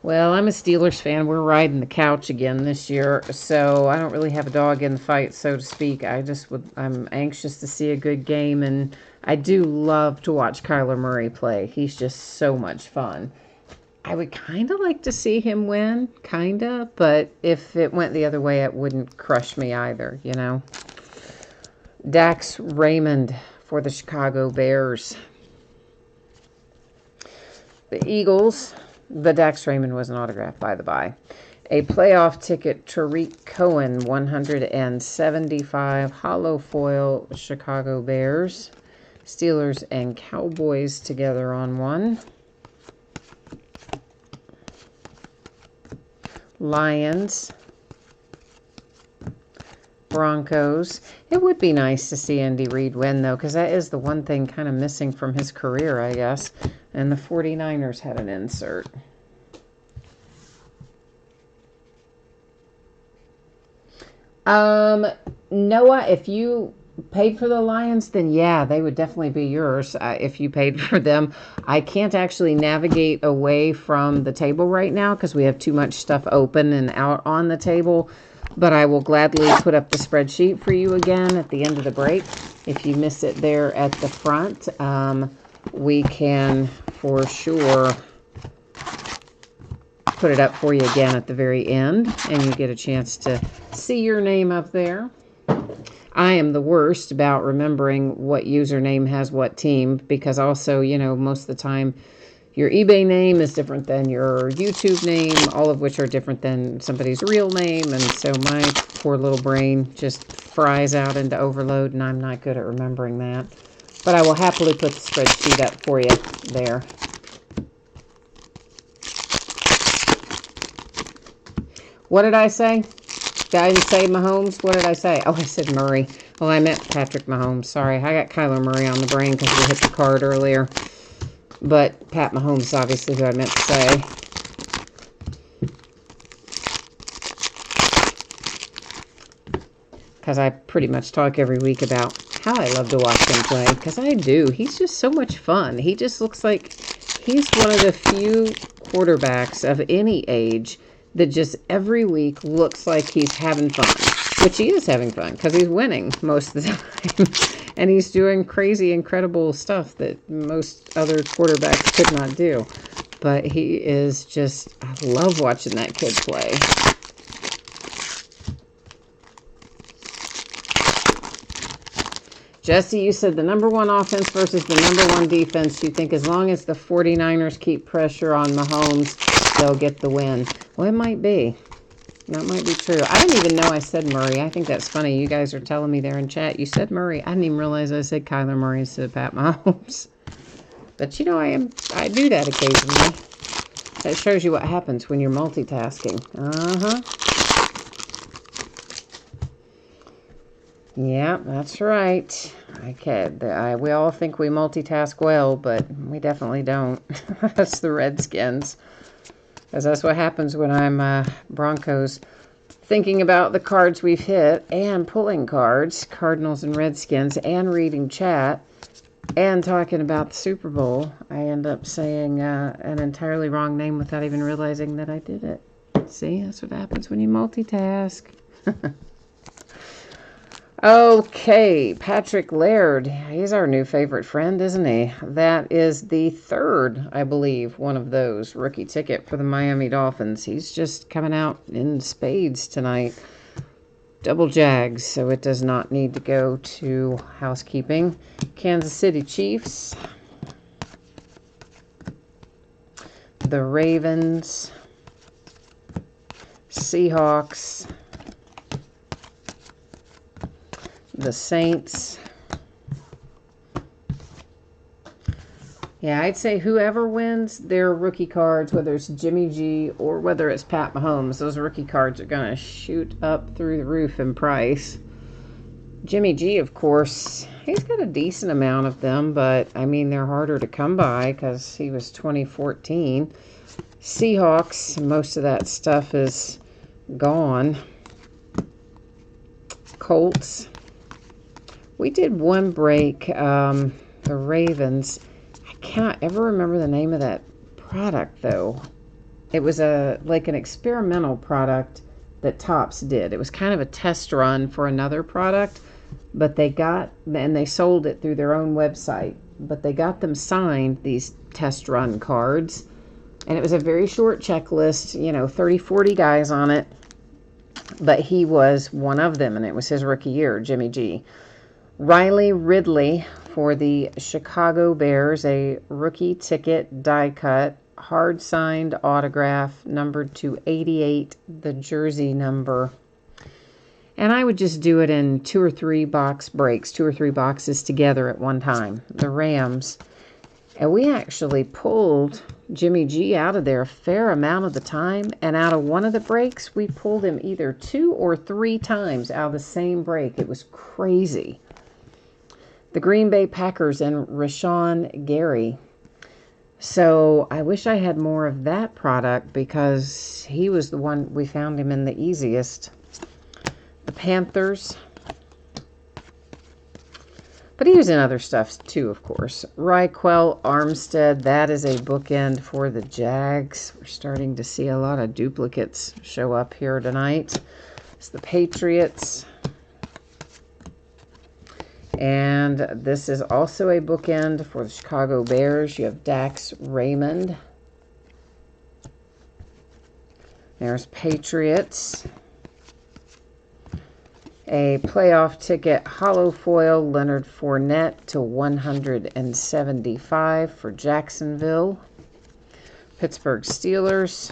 Well, I'm a Steelers fan. We're riding the couch again this year, so I don't really have a dog in the fight, so to speak. I'm anxious to see a good game, and I do love to watch Kyler Murray play. He's just so much fun. I would kind of like to see him win, but if it went the other way, it wouldn't crush me either, you know. Dax Raymond for the Chicago Bears. The Eagles, the Dax Raymond was an autograph, by the by. A playoff ticket, Tariq Cohen, 175 hollow foil Chicago Bears. Steelers and Cowboys together on one. Lions, Broncos. It would be nice to see Andy Reid win, though, because that is the one thing kind of missing from his career, I guess. And the 49ers had an insert. Noah, if you paid for the Lions, then yeah, they would definitely be yours if you paid for them. I can't actually navigate away from the table right now because we have too much stuff open and out on the table, but I will gladly put up the spreadsheet for you again at the end of the break. If you miss it there at the front, we can for sure put it up for you again at the very end, and you get a chance to see your name up there. I am the worst about remembering what username has what team because also, you know, most of the time your eBay name is different than your YouTube name, all of which are different than somebody's real name. And so my poor little brain just fries out into overload, and I'm not good at remembering that. But I will happily put the spreadsheet up for you there. What did I say? Did I even say Mahomes? What did I say? Oh, I said Murray. Oh, I meant Patrick Mahomes. Sorry, I got Kyler Murray on the brain because we hit the card earlier. But Pat Mahomes is obviously who I meant to say. Because I pretty much talk every week about how I love to watch him play. Because I do. He's just so much fun. He just looks like he's one of the few quarterbacks of any age that just every week looks like he's having fun, which he is having fun because he's winning most of the time. And he's doing crazy, incredible stuff that most other quarterbacks could not do. But he is just, I love watching that kid play. Jesse, you said the number one offense versus the number one defense. You think as long as the 49ers keep pressure on Mahomes, they'll get the win. Well, it might be. That might be true. I didn't even know I said Murray. I think that's funny. You guys are telling me there in chat. You said Murray. I didn't even realize I said Kyler Murray instead of Pat Mahomes. But you know, I do that occasionally. That shows you what happens when you're multitasking. Yeah, that's right. We all think we multitask well, but we definitely don't. That's the Redskins. Because that's what happens when I'm Broncos. Thinking about the cards we've hit and pulling cards, Cardinals and Redskins, and reading chat, and talking about the Super Bowl, I end up saying an entirely wrong name without even realizing that I did it. See, that's what happens when you multitask. Okay, Patrick Laird. He's our new favorite friend, isn't he? That is the third, I believe, one of those rookie ticket for the Miami Dolphins. He's just coming out in spades tonight. Double Jags, so it does not need to go to housekeeping. Kansas City Chiefs. The Ravens. Seahawks. The Saints. Yeah, I'd say whoever wins their rookie cards, whether it's Jimmy G or whether it's Pat Mahomes, those rookie cards are going to shoot up through the roof in price. Jimmy G, of course, he's got a decent amount of them, but, I mean, they're harder to come by because he was 2014. Seahawks, most of that stuff is gone. Colts. We did one break, the Ravens. I can't ever remember the name of that product, though. It was like an experimental product that Topps did. It was kind of a test run for another product, but they sold it through their own website. But they got them signed, these test run cards, and it was a very short checklist, 30, 40 guys on it. But he was one of them, and it was his rookie year, Jimmy G. Riley Ridley for the Chicago Bears, a rookie ticket die cut, hard signed autograph, numbered to 88, the jersey number. And I would just do it in 2 or 3 box breaks, 2 or 3 boxes together at one time. The Rams. And we actually pulled Jimmy G out of there a fair amount of the time. And out of one of the breaks, we pulled him either 2 or 3 times out of the same break. It was crazy. The Green Bay Packers and Rashawn Gary. So I wish I had more of that product because he was the one we found him in the easiest. The Panthers. But he was in other stuff too, of course. Raquel Armstead, that is a bookend for the Jags. We're starting to see a lot of duplicates show up here tonight. It's the Patriots. And this is also a bookend for the Chicago Bears. You have Dax Raymond. There's Patriots. A playoff ticket hollow foil, Leonard Fournette to 175 for Jacksonville. Pittsburgh Steelers.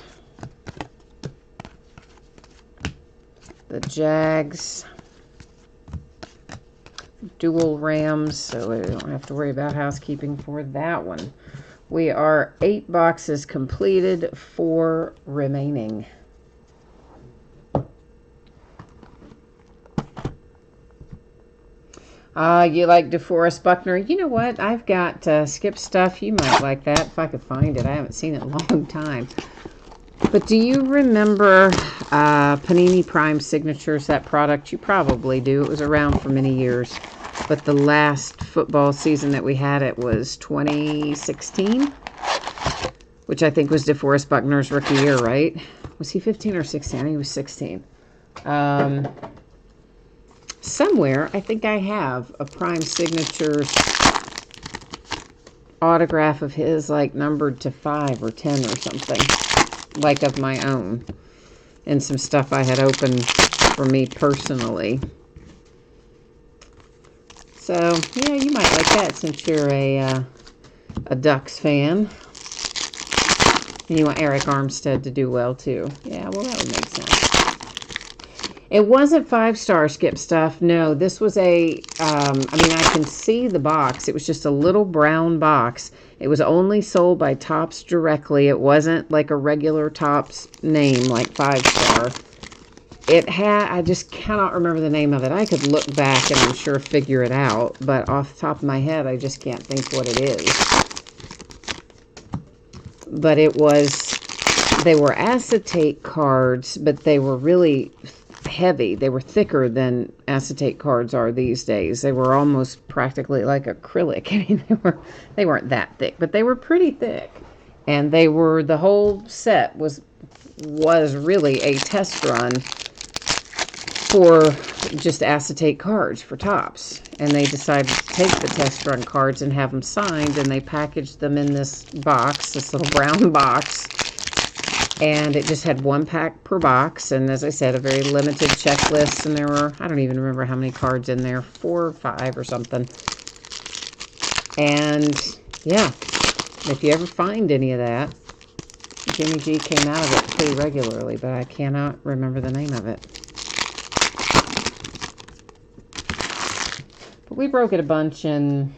The Jags. Dual Rams, so we don't have to worry about housekeeping for that one. We are 8 boxes completed, 4 remaining. You like DeForest Buckner? You know what? I've got Skip stuff. You might like that if I could find it. I haven't seen it in a long time. But do you remember Panini Prime Signatures, that product? You probably do. It was around for many years. But the last football season that we had it was 2016, which I think was DeForest Buckner's rookie year, right? Was he 15 or 16? I think he was 16. Somewhere, I think I have a Prime Signatures autograph of his, like, numbered to 5 or 10 or something, like of my own, and some stuff I had opened for me personally. So, yeah, you might like that since you're a Ducks fan. And you want Eric Armstead to do well, too. Yeah, well, that would make sense. It wasn't 5-star Skip stuff. No, this was I mean, I can see the box. It was just a little brown box. It was only sold by Topps directly. It wasn't like a regular Topps name like 5-star. It had, I just cannot remember the name of it. I could look back and I'm sure figure it out, but off the top of my head, I just can't think what it is. But it was, they were acetate cards, but they were really heavy. They were thicker than acetate cards are these days. They were almost practically like acrylic. I mean, they weren't that thick, but they were pretty thick. And they were, the whole set was really a test run for just acetate cards for Topps. And they decided to take the test run cards and have them signed, and they packaged them in this box, this little brown box. And it just had 1 pack per box, and as I said, a very limited checklist, and there were, I don't even remember how many cards in there, 4 or 5 or something. And yeah, if you ever find any of that, Jimmy G came out of it pretty regularly, but I cannot remember the name of it. But we broke it a bunch in,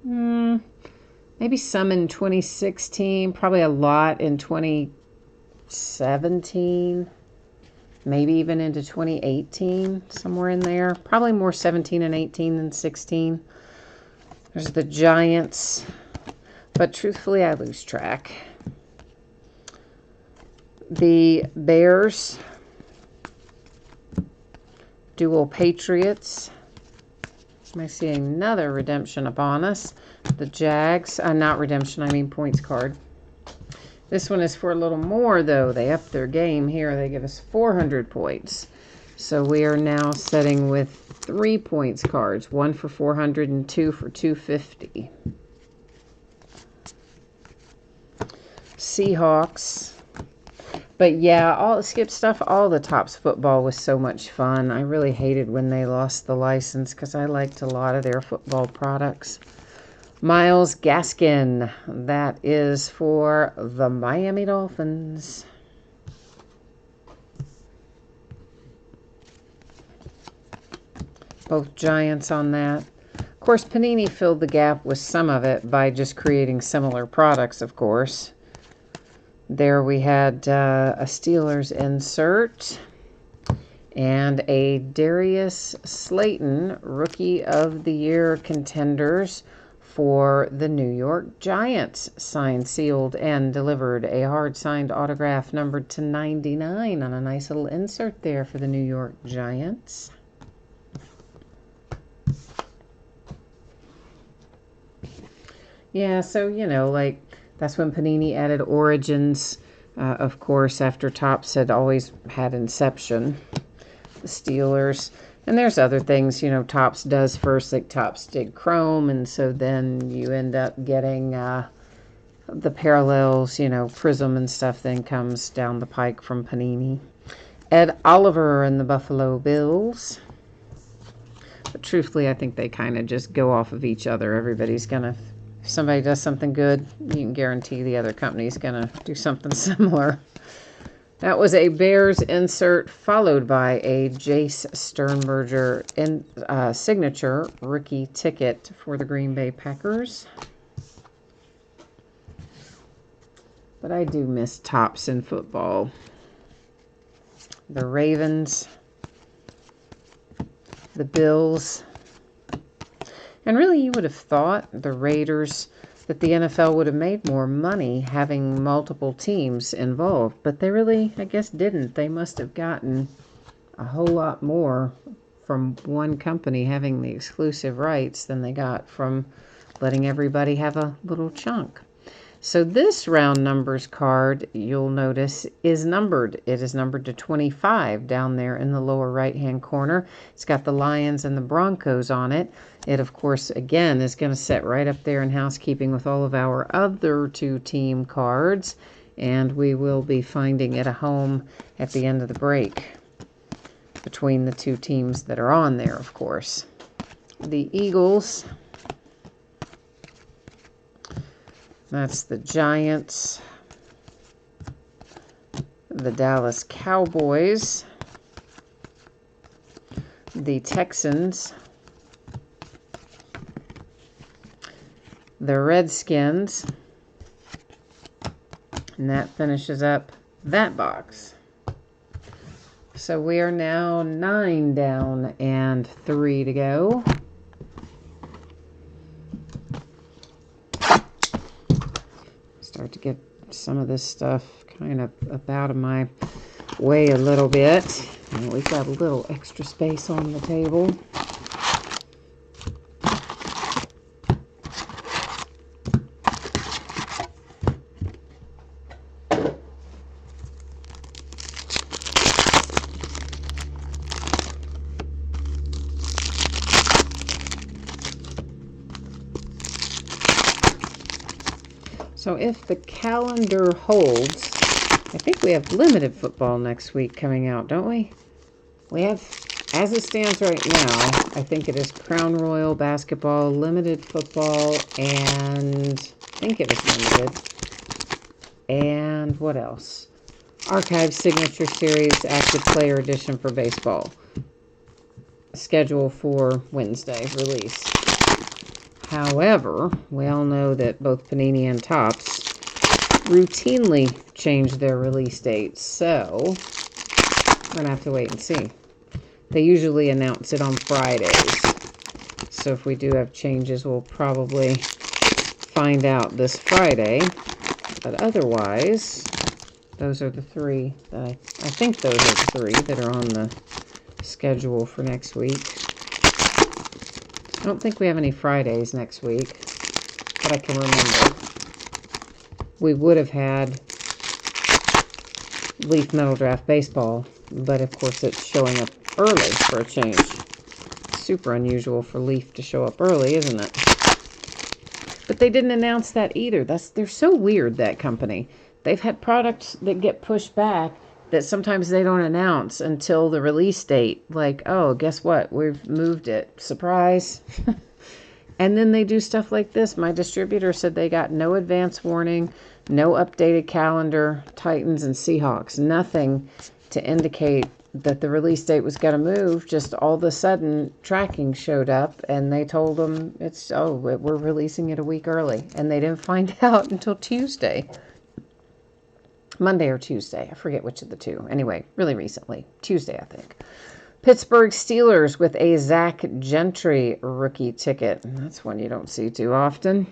maybe some in 2016, probably a lot in 2017, maybe even into 2018, somewhere in there. Probably more 17 and 18 than 16. There's the Giants, but truthfully, I lose track. The Bears, Dual Patriots. I see another redemption upon us. The Jags, not redemption, I mean points card. This one is for a little more, though. They upped their game here. They give us 400 points. So we are now setting with 3 points cards. 1 for 400 and 2 for 250. Seahawks. But yeah, all the Skip stuff, all the Topps football was so much fun. I really hated when they lost the license because I liked a lot of their football products. Myles Gaskin, that is for the Miami Dolphins. Both Giants on that. Of course, Panini filled the gap with some of it by just creating similar products, of course. There we had a Steelers insert and a Darius Slayton Rookie of the Year contenders for the New York Giants. Signed, sealed, and delivered. A hard-signed autograph numbered to 99 on a nice little insert there for the New York Giants. Yeah, so, you know, like, that's when Panini added Origins, of course, after Topps had always had Inception. The Steelers. And there's other things, you know, Topps does first, like Topps did Chrome, and so then you end up getting the parallels, you know, Prism and stuff then comes down the pike from Panini. Ed Oliver and the Buffalo Bills. But truthfully, I think they kind of just go off of each other. Everybody's going to, if somebody does something good, you can guarantee the other company's going to do something similar. That was a Bears insert followed by a Jace Sternberger signature rookie ticket for the Green Bay Packers. But I do miss Topps in football. The Ravens, the Bills, and really you would have thought the Raiders, that the NFL would have made more money having multiple teams involved, but they really, I guess, didn't. They must have gotten a whole lot more from one company having the exclusive rights than they got from letting everybody have a little chunk. So this round numbers card, you'll notice, is numbered. It is numbered to 25 down there in the lower right-hand corner. It's got the Lions and the Broncos on it. It, of course, again, is going to set right up there in housekeeping with all of our other 2-team cards. And we will be finding it a home at the end of the break between the 2 teams that are on there, of course. The Eagles. That's the Giants, the Dallas Cowboys, the Texans, the Redskins, and that finishes up that box. So we are now 9 down and 3 to go. Start to get some of this stuff kind of up out of my way a little bit. And we've got a little extra space on the table. So if the calendar holds, I think we have limited football next week coming out, don't we? We have, as it stands right now, I think it is Crown Royal basketball, limited football, and I think it is limited. And what else? Archive Signature Series Active Player Edition for baseball. Schedule for Wednesday release. However, we all know that both Panini and Topps routinely change their release dates, so we're going to have to wait and see. They usually announce it on Fridays, so if we do have changes, we'll probably find out this Friday, but otherwise, those are the 3 that I think those are the 3 that are on the schedule for next week. I don't think we have any Fridays next week, but I can remember. We would have had Leaf Metal Draft Baseball, but of course it's showing up early for a change. Super unusual for Leaf to show up early, isn't it? But they didn't announce that either. They're so weird, that company. They've had products that get pushed back that sometimes they don't announce until the release date. Like, oh, guess what? We've moved it. Surprise. And then they do stuff like this. My distributor said they got no advance warning, no updated calendar, Titans and Seahawks. Nothing to indicate that the release date was going to move. Just all of a sudden, tracking showed up, and they told them, we're releasing it a week early. And they didn't find out until Tuesday. Monday or Tuesday. I forget which of the two. Anyway, really recently. Tuesday, I think. Pittsburgh Steelers with a Zach Gentry rookie ticket. That's one you don't see too often.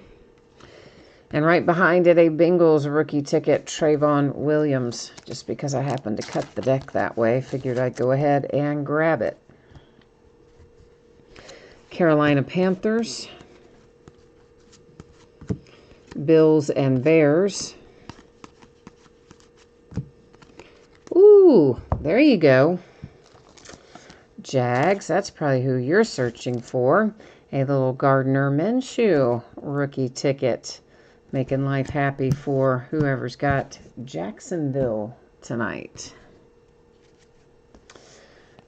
And right behind it, a Bengals rookie ticket, Trayvon Williams. Just because I happened to cut the deck that way, figured I'd go ahead and grab it. Carolina Panthers. Bills and Bears. Ooh, there you go. Jags, that's probably who you're searching for. A little Gardner Minshew rookie ticket. Making life happy for whoever's got Jacksonville tonight.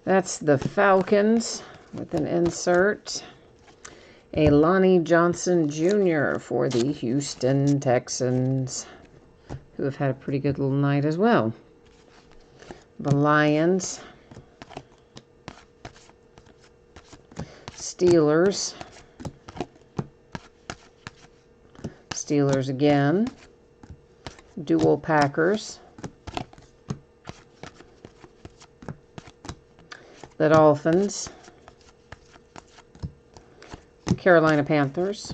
That's the Falcons with an insert. A Lonnie Johnson Jr. for the Houston Texans, who have had a pretty good little night as well. The Lions. Steelers. Steelers again. Dual Packers. The Dolphins. Carolina Panthers.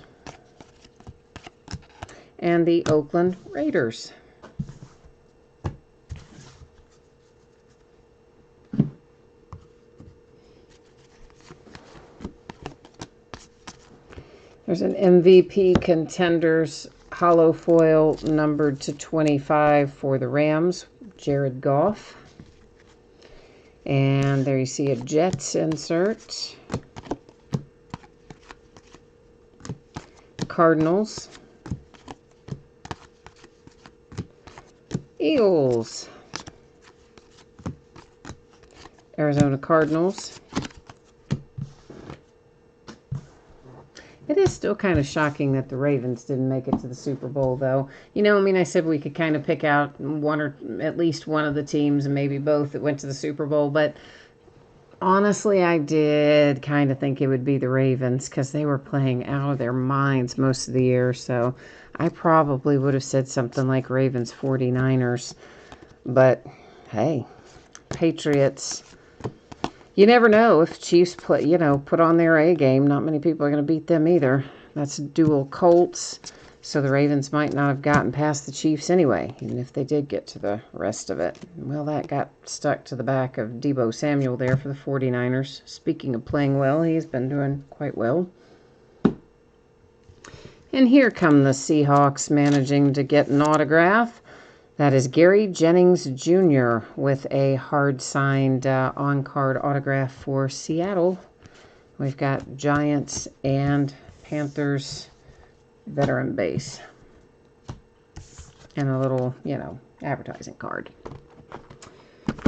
And the Oakland Raiders. There's an MVP Contenders hollow foil numbered to 25 for the Rams, Jared Goff. And there you see a Jets insert. Cardinals. Eagles. Arizona Cardinals. It is still kind of shocking that the Ravens didn't make it to the Super Bowl, though. You know, I mean, I said we could kind of pick out one or at least one of the teams and maybe both that went to the Super Bowl, but Honestly, I did kind of think it would be the Ravens because they were playing out of their minds most of the year. So I probably would have said something like Ravens 49ers. But hey, Patriots. You never know if Chiefs put on their A game. Not many people are going to beat them either. That's dual Colts. So the Ravens might not have gotten past the Chiefs anyway, even if they did get to the rest of it. Well, that got stuck to the back of Deebo Samuel there for the 49ers. Speaking of playing well, he's been doing quite well. And here come the Seahawks managing to get an autograph. That is Gary Jennings Jr. with a hard-signed on-card autograph for Seattle. We've got Giants and Panthers veteran base. And a little, advertising card.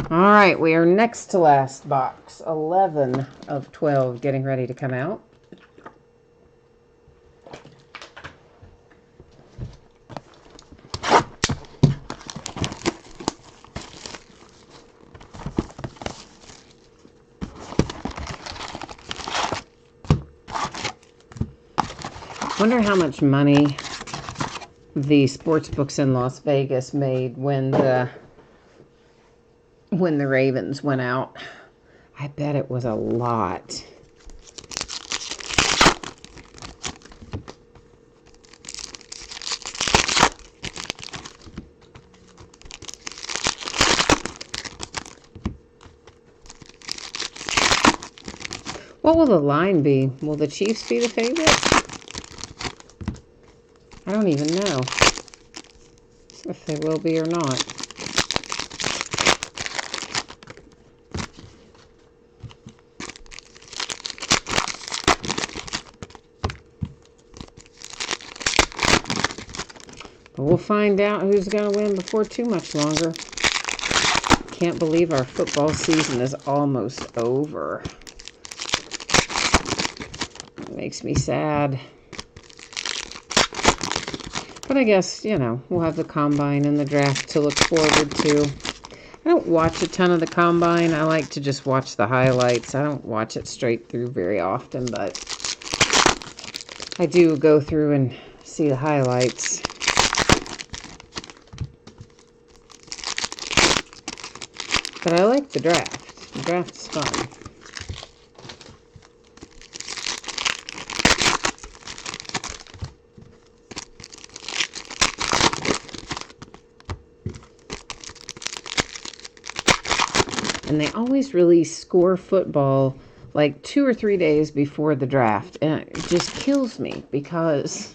All right, we are next to last box. 11 of 12 getting ready to come out. Wonder how much money the sports books in Las Vegas made when the Ravens went out. I bet it was a lot. What will the line be? Will the Chiefs be the favorite? I don't even know if they will be or not. But we'll find out who's going to win before too much longer. Can't believe our football season is almost over. It makes me sad. But I guess, we'll have the combine and the draft to look forward to. I don't watch a ton of the combine. I like to just watch the highlights. I don't watch it straight through very often, but I do go through and see the highlights. But I like the draft. The draft's fun. And they always release Score Football like 2 or 3 days before the draft. And it just kills me because,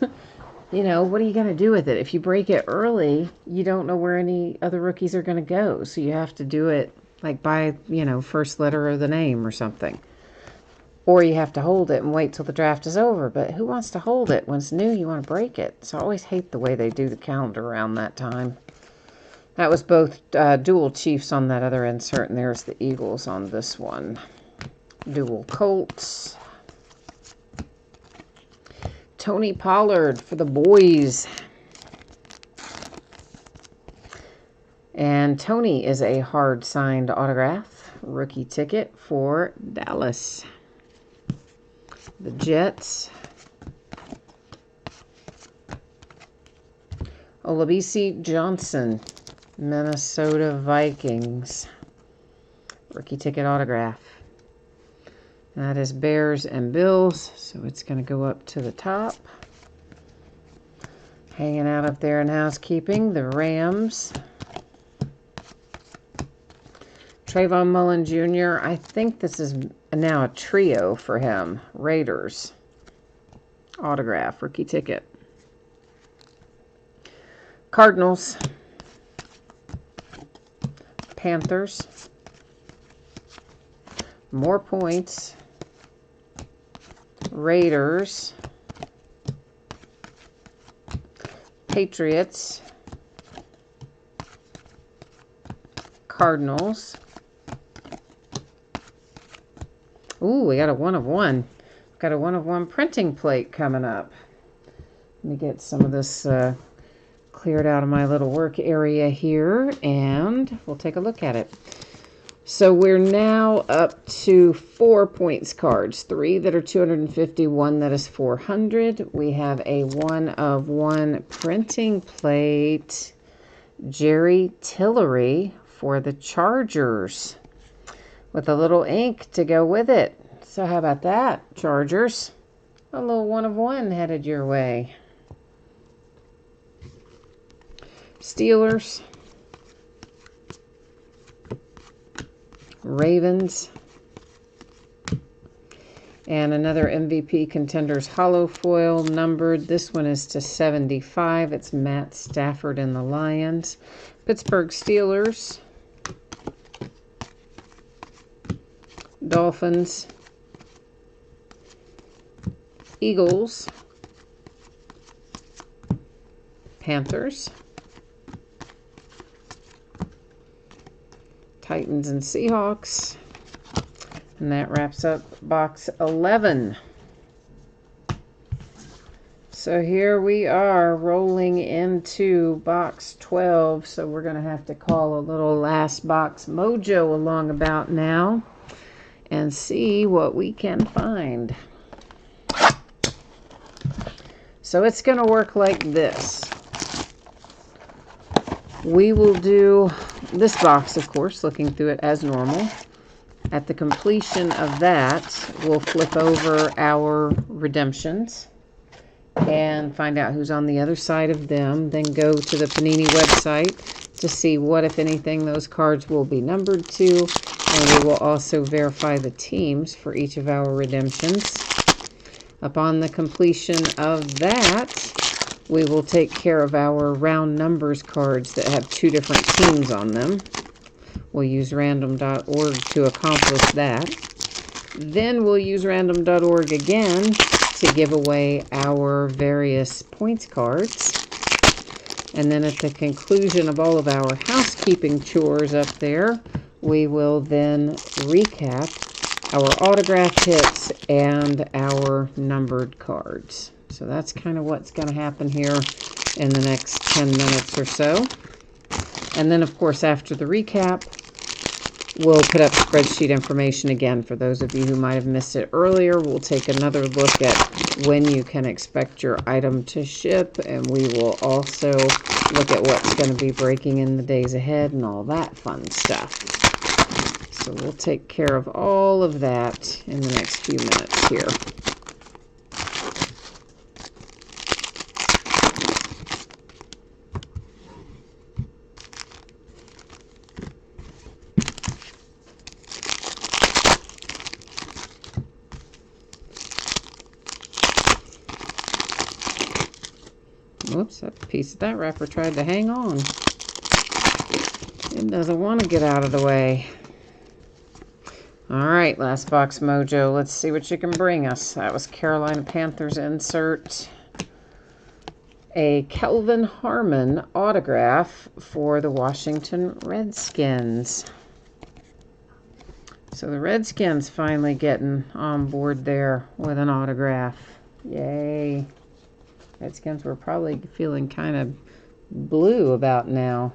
what are you going to do with it? If you break it early, you don't know where any other rookies are going to go. So you have to do it like by, first letter of the name or something. Or you have to hold it and wait till the draft is over. But who wants to hold it? When it's new, you want to break it. So I always hate the way they do the calendar around that time. That was both dual Chiefs on that other insert, and there's the Eagles on this one. Dual Colts. Tony Pollard for the boys. And Tony is a hard-signed autograph. Rookie ticket for Dallas. The Jets. Olabisi Johnson. Minnesota Vikings. Rookie ticket autograph. That is Bears and Bills, so it's going to go up to the top. Hanging out up there in housekeeping, the Rams. Trayvon Mullen Jr., I think this is now a trio for him. Raiders. Autograph, rookie ticket. Cardinals. Panthers. More points. Raiders. Patriots. Cardinals. Ooh, we got a 1 of 1. Got a 1 of 1 printing plate coming up. Let me get some of this cleared out of my little work area here, and we'll take a look at it. So we're now up to 4 points cards. 3 that are 250, 1 that is 400. We have a 1-of-1 printing plate. Jerry Tillery for the Chargers with a little ink to go with it. So how about that, Chargers? A little 1-of-1 headed your way. Steelers. Ravens, and another MVP Contenders hollow foil numbered. This one is to 75. It's Matt Stafford and the Lions. Pittsburgh Steelers, Dolphins, Eagles, Panthers, Titans and Seahawks. And that wraps up box 11. So here we are rolling into box 12. So we're going to have to call a little last box mojo along about now and see what we can find. So it's going to work like this. We will do this box, of course, looking through it as normal. At the completion of that, we'll flip over our redemptions and find out who's on the other side of them. Then go to the Panini website to see what, if anything, those cards will be numbered to. And we will also verify the teams for each of our redemptions. Upon the completion of that, we will take care of our round numbers cards that have 2 different teams on them. We'll use random.org to accomplish that. Then we'll use random.org again to give away our various points cards. And then at the conclusion of all of our housekeeping chores up there, we will then recap our autograph hits and our numbered cards. So that's kind of what's going to happen here in the next 10 minutes or so. And then, of course, after the recap, we'll put up spreadsheet information again. For those of you who might have missed it earlier, we'll take another look at when you can expect your item to ship. And we will also look at what's going to be breaking in the days ahead and all that fun stuff. So we'll take care of all of that in the next few minutes here. Whoops, that piece of that wrapper tried to hang on. It doesn't want to get out of the way. All right, last box mojo. Let's see what you can bring us. That was Carolina Panthers insert. A Kelvin Harmon autograph for the Washington Redskins. So the Redskins finally getting on board there with an autograph. Yay. Redskins were probably feeling kind of blue about now.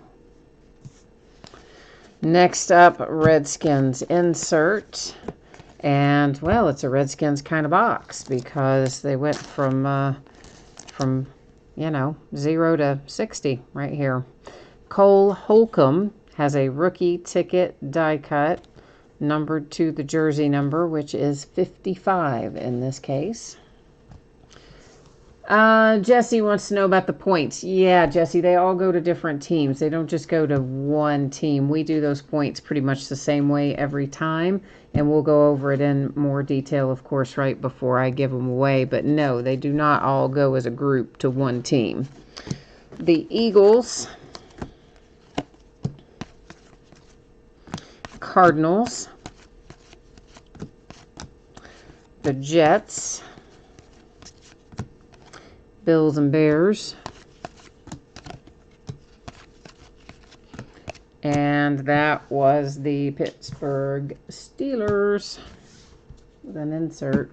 Next up, Redskins insert. And, well, it's a Redskins kind of box because they went from 0 to 60 right here. Cole Holcomb has a rookie ticket die cut numbered to the jersey number, which is 55 in this case. Jesse wants to know about the points. Yeah, Jesse, they all go to different teams. They don't just go to one team. We do those points pretty much the same way every time, and we'll go over it in more detail, of course, right before I give them away. But no, they do not all go as a group to one team. The Eagles, Cardinals, the Jets, Bills and Bears, and that was the Pittsburgh Steelers with an insert.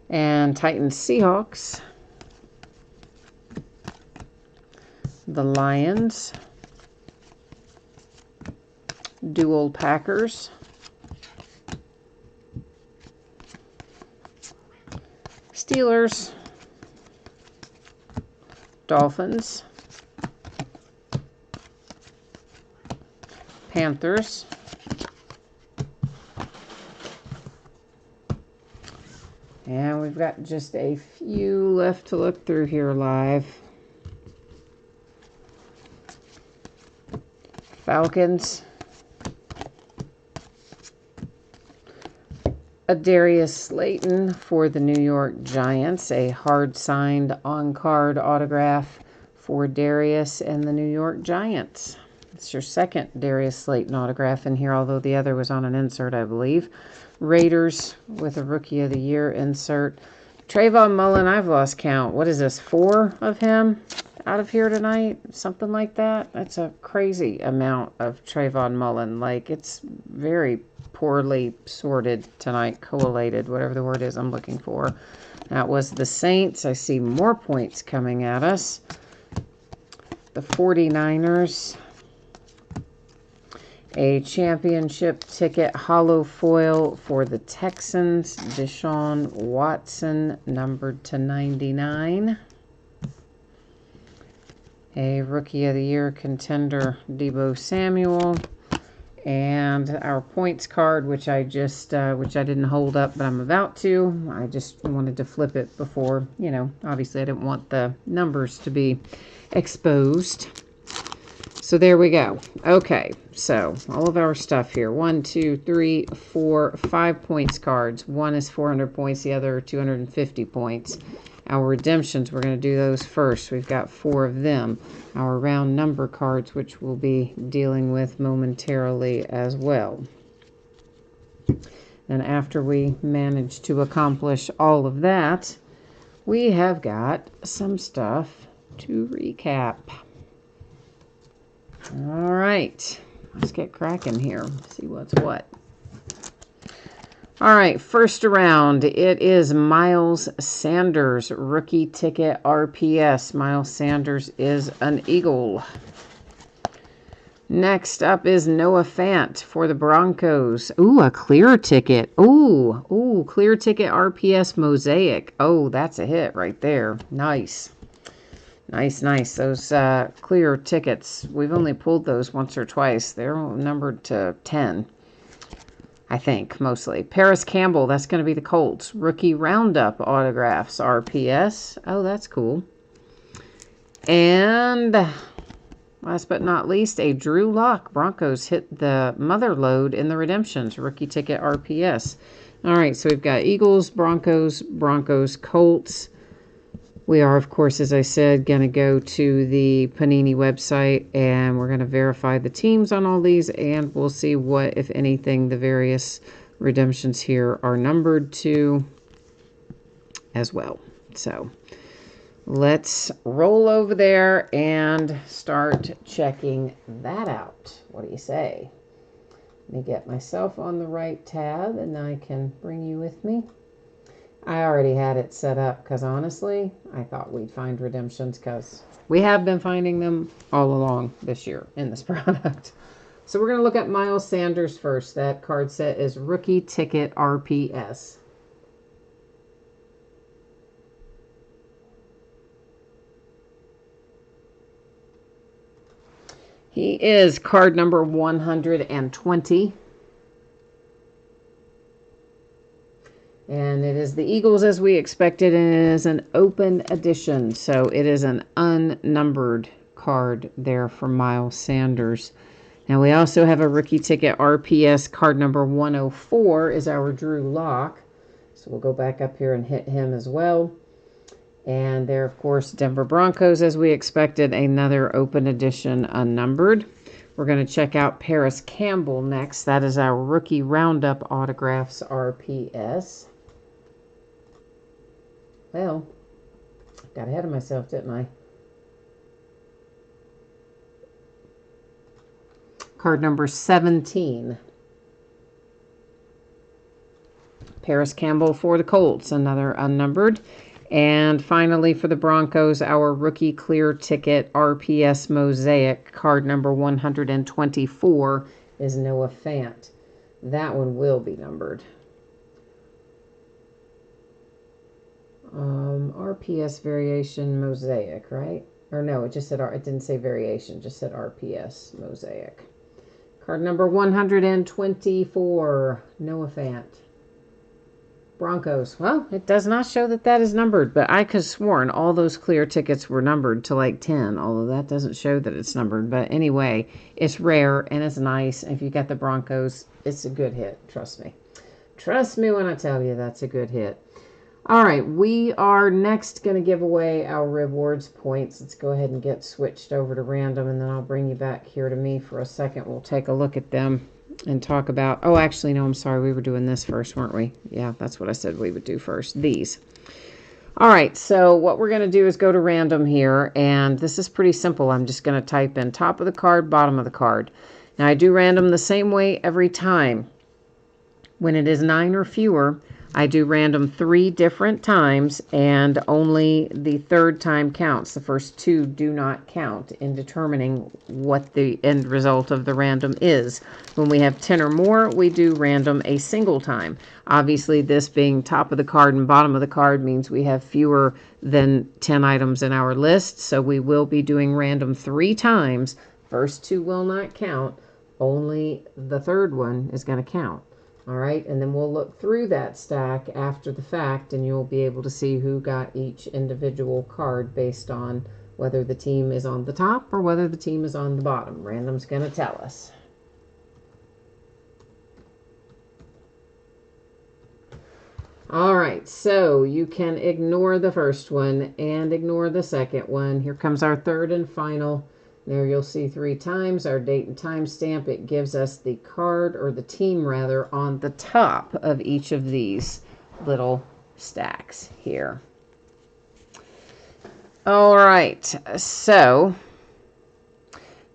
And Titans Seahawks, the Lions, dual Packers, Steelers, Dolphins, Panthers, and we've got just a few left to look through here live. Falcons, a Darius Slayton for the New York Giants, a hard-signed on-card autograph for Darius and the New York Giants. It's your second Darius Slayton autograph in here, although the other was on an insert, I believe. Raiders with a Rookie of the Year insert. Trayvon Mullen, I've lost count. What is this, 4 of him out of here tonight? Something like that? That's a crazy amount of Trayvon Mullen. Like, it's very poorly sorted tonight, collated, whatever the word is I'm looking for. That was the Saints. I see more points coming at us. The 49ers. A championship ticket holo foil for the Texans. Deshaun Watson, numbered to 99. A Rookie of the Year contender, Deebo Samuel. And our points card, which I didn't hold up, but I'm about to. I just wanted to flip it before, you know, obviously I didn't want the numbers to be exposed. So there we go. Okay, so all of our stuff here. 1, 2, 3, 4, 5 points cards. One is 400 points, the other 250 points. Our redemptions, we're going to do those first. We've got 4 of them. Our round number cards, which we'll be dealing with momentarily as well. And after we manage to accomplish all of that, we have got some stuff to recap. All right, let's get cracking here. See what's what. All right, first around, it is Miles Sanders, rookie ticket RPS. Miles Sanders is an Eagle. Next up is Noah Fant for the Broncos. Ooh, a clear ticket. Ooh, clear ticket RPS Mosaic. Oh, that's a hit right there. Nice. Nice. Those clear tickets, we've only pulled those once or twice. They're numbered to 10, I think, mostly. Paris Campbell, that's going to be the Colts. Rookie Roundup autographs, RPS. Oh, that's cool. And last but not least, a Drew Lock. Broncos hit the mother load in the redemptions. Rookie ticket RPS. All right, so we've got Eagles, Broncos, Colts. We are, of course, as I said, going to go to the Panini website, and we're going to verify the teams on all these, and we'll see what, if anything, the various redemptions here are numbered to as well. So let's roll over there and start checking that out. What do you say? Let me get myself on the right tab, and I can bring you with me. I already had it set up because, honestly, I thought we'd find redemptions because we have been finding them all along this year in this product. So we're going to look at Miles Sanders first. That card set is Rookie Ticket RPS. He is card number 120. And it is the Eagles as we expected, and it is an open edition. So it is an unnumbered card there for Miles Sanders. Now we also have a Rookie Ticket RPS card number 104 is our Drew Lock. So we'll go back up here and hit him as well. And there, of course, Denver Broncos as we expected, another open edition unnumbered. We're going to check out Paris Campbell next. That is our Rookie Roundup Autographs RPS. Well, got ahead of myself, didn't I? Card number 17. Paris Campbell for the Colts, another unnumbered. And finally, for the Broncos, our rookie clear ticket RPS Mosaic, card number 124, is Noah Fant. That one will be numbered. RPS Variation Mosaic, right? Or no, it just said, it didn't say variation, just said RPS Mosaic. Card number 124, Noah Fant. Broncos. Well, it does not show that that is numbered, but I could have sworn all those clear tickets were numbered to like 10, although that doesn't show that it's numbered. But anyway, it's rare and it's nice. If you got the Broncos, it's a good hit. Trust me. Trust me when I tell you that's a good hit. All right, we are next going to give away our rewards points. Let's go ahead and get switched over to random, and then I'll bring you back here to me for a second. We'll take a look at them and talk about, oh, actually, no, I'm sorry. We were doing this first, weren't we? Yeah, that's what I said we would do first, these. All right, so what we're going to do is go to random here, and this is pretty simple. I'm just going to type in top of the card, bottom of the card. Now, I do random the same way every time. When it is 9 or fewer, I do random 3 different times, and only the third time counts. The first 2 do not count in determining what the end result of the random is. When we have 10 or more, we do random a single time. Obviously, this being top of the card and bottom of the card means we have fewer than 10 items in our list, so we will be doing random 3 times. First 2 will not count. Only the third one is going to count. All right, and then we'll look through that stack after the fact, and you'll be able to see who got each individual card based on whether the team is on the top or whether the team is on the bottom. Random's going to tell us. All right, so you can ignore the first one and ignore the second one. Here comes our third and final. There you'll see 3 times our date and time stamp. It gives us the card, or the team rather, on the top of each of these little stacks here. All right, so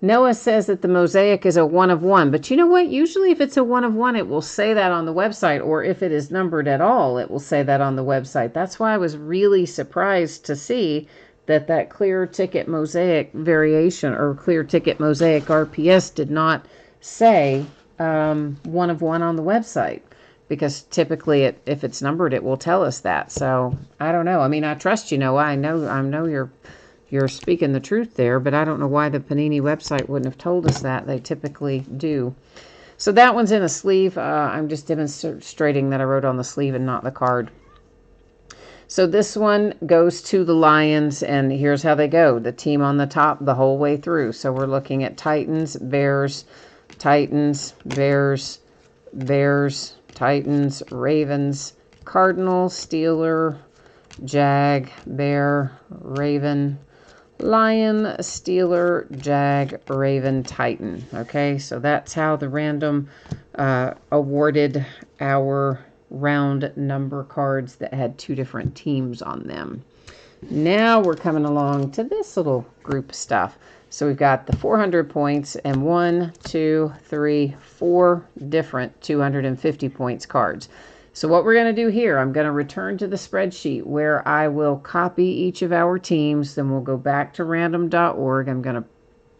Noah says that the Mosaic is a 1 of 1, but you know what? Usually if it's a 1 of 1, it will say that on the website, or if it is numbered at all, it will say that on the website. That's why I was really surprised to see that clear ticket Mosaic variation, or clear ticket Mosaic RPS, did not say 1 of 1 on the website, because typically if it's numbered, it will tell us that. So I don't know. I mean, I trust you, Noah. I know you're speaking the truth there, but I don't know why the Panini website wouldn't have told us that. They typically do. So that one's in a sleeve. I'm just demonstrating that I wrote on the sleeve and not the card. So this one goes to the Lions, and here's how they go. The team on the top the whole way through. So we're looking at Titans, Bears, Titans, Bears, Bears, Titans, Ravens, Cardinals, Steeler, Jag, Bear, Raven, Lion, Steeler, Jag, Raven, Titan. Okay, so that's how the random awarded our round number cards that had 2 different teams on them. Now we're coming along to this little group of stuff. So we've got the 400 points and 1, 2, 3, 4 different 250 points cards. So what we're going to do here, I'm going to return to the spreadsheet where I will copy each of our teams. Then we'll go back to random.org. I'm going to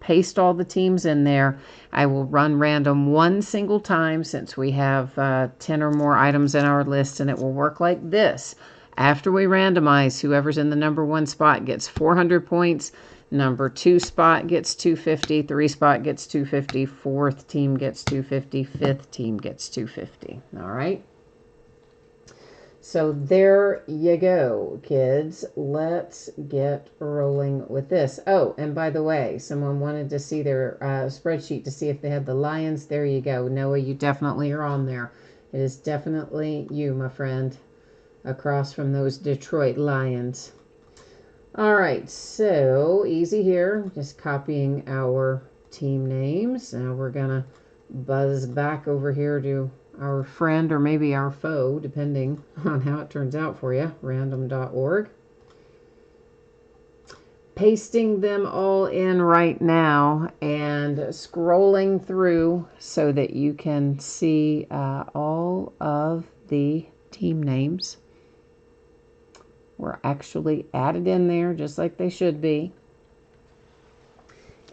paste all the teams in there. I will run random 1 single time since we have 10 or more items in our list, and it will work like this. After we randomize, whoever's in the number 1 spot gets 400 points. Number 2 spot gets 250. 3 spot gets 250. 4th team gets 250. 5th team gets 250. All right. So there you go, kids. Let's get rolling with this. Oh, and by the way, someone wanted to see their spreadsheet to see if they had the Lions. There you go. Noah, you definitely are on there. It is definitely you, my friend, across from those Detroit Lions. All right, so easy here. Just copying our team names. Now we're going to buzz back over here to our friend, or maybe our foe, depending on how it turns out for you, random.org. Pasting them all in right now and scrolling through so that you can see all of the team names. were actually added in there just like they should be.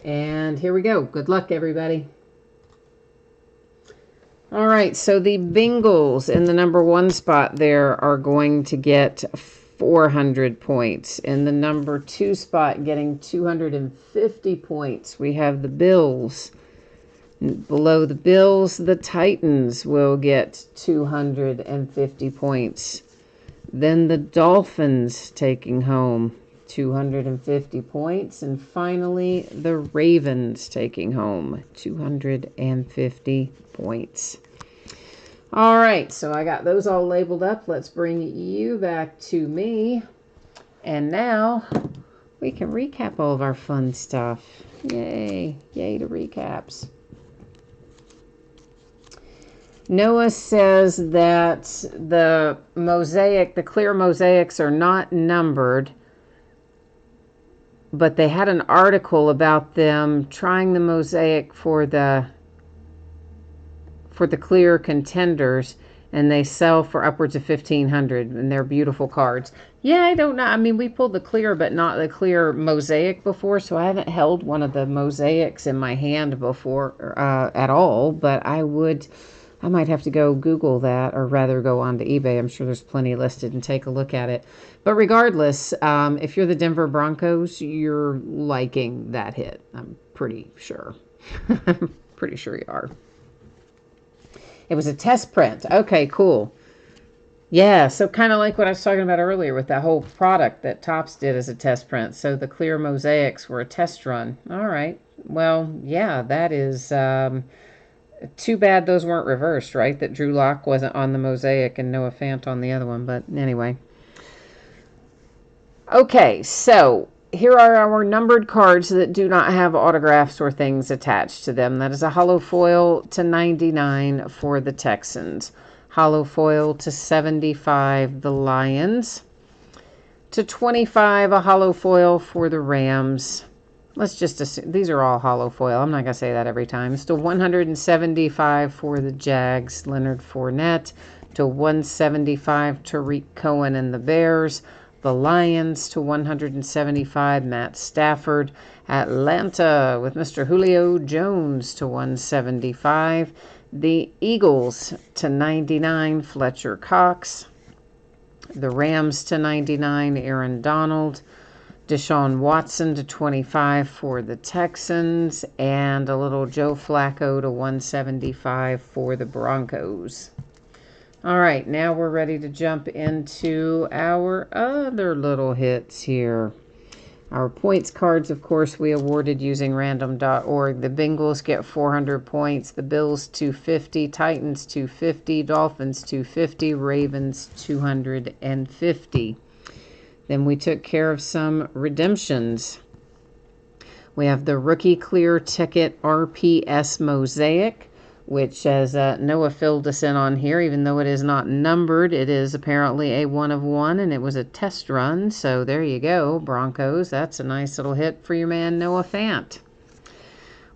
And here we go. Good luck, everybody. All right, so the Bengals in the number 1 spot there are going to get 400 points. In the number 2 spot, getting 250 points, we have the Bills. Below the Bills, the Titans will get 250 points. Then the Dolphins taking home 250 points. And finally, the Ravens taking home 250 points. All right, so I got those all labeled up. Let's bring you back to me. And now we can recap all of our fun stuff. Yay. Yay to recaps. Noah says that the clear mosaics are not numbered, but they had an article about them trying the mosaic for the clear contenders, and they sell for upwards of $1,500, and they're beautiful cards. Yeah, I don't know. I mean, we pulled the clear, but not the clear mosaic before, so I haven't held one of the mosaics in my hand before at all, but I might have to go Google that, or rather go onto eBay. I'm sure there's plenty listed, and take a look at it. But regardless, if you're the Denver Broncos, you're liking that hit. I'm pretty sure. Pretty sure you are. It was a test print. Okay, cool. Yeah, so kind of like what I was talking about earlier with that whole product that Topps did as a test print. So the clear mosaics were a test run. All right. Well, yeah, that is... too bad those weren't reversed, right? That Drew Lock wasn't on the mosaic and Noah Fant on the other one. But anyway. Okay, so here are our numbered cards that do not have autographs or things attached to them. That is a hollow foil to 99 for the Texans. Hollow foil to 75, the Lions. To 25, a hollow foil for the Rams. Let's just assume these are all hollow foil. I'm not going to say that every time. Still 175 for the Jags, Leonard Fournette. To 175, Tariq Cohen and the Bears. The Lions to 175, Matt Stafford. Atlanta with Mr. Julio Jones to 175. The Eagles to 99, Fletcher Cox. The Rams to 99, Aaron Donald. Deshaun Watson to 25 for the Texans, and a little Joe Flacco to 175 for the Broncos. All right, now we're ready to jump into our other little hits here. Our points cards, of course, we awarded using random.org. The Bengals get 400 points, the Bills 250, Titans 250, Dolphins 250, Ravens 250. Then we took care of some redemptions. We have the Rookie Clear Ticket RPS Mosaic, which, as Noah filled us in on here, even though it is not numbered, it is apparently a 1 of 1, and it was a test run. So there you go, Broncos. That's a nice little hit for your man Noah Fant.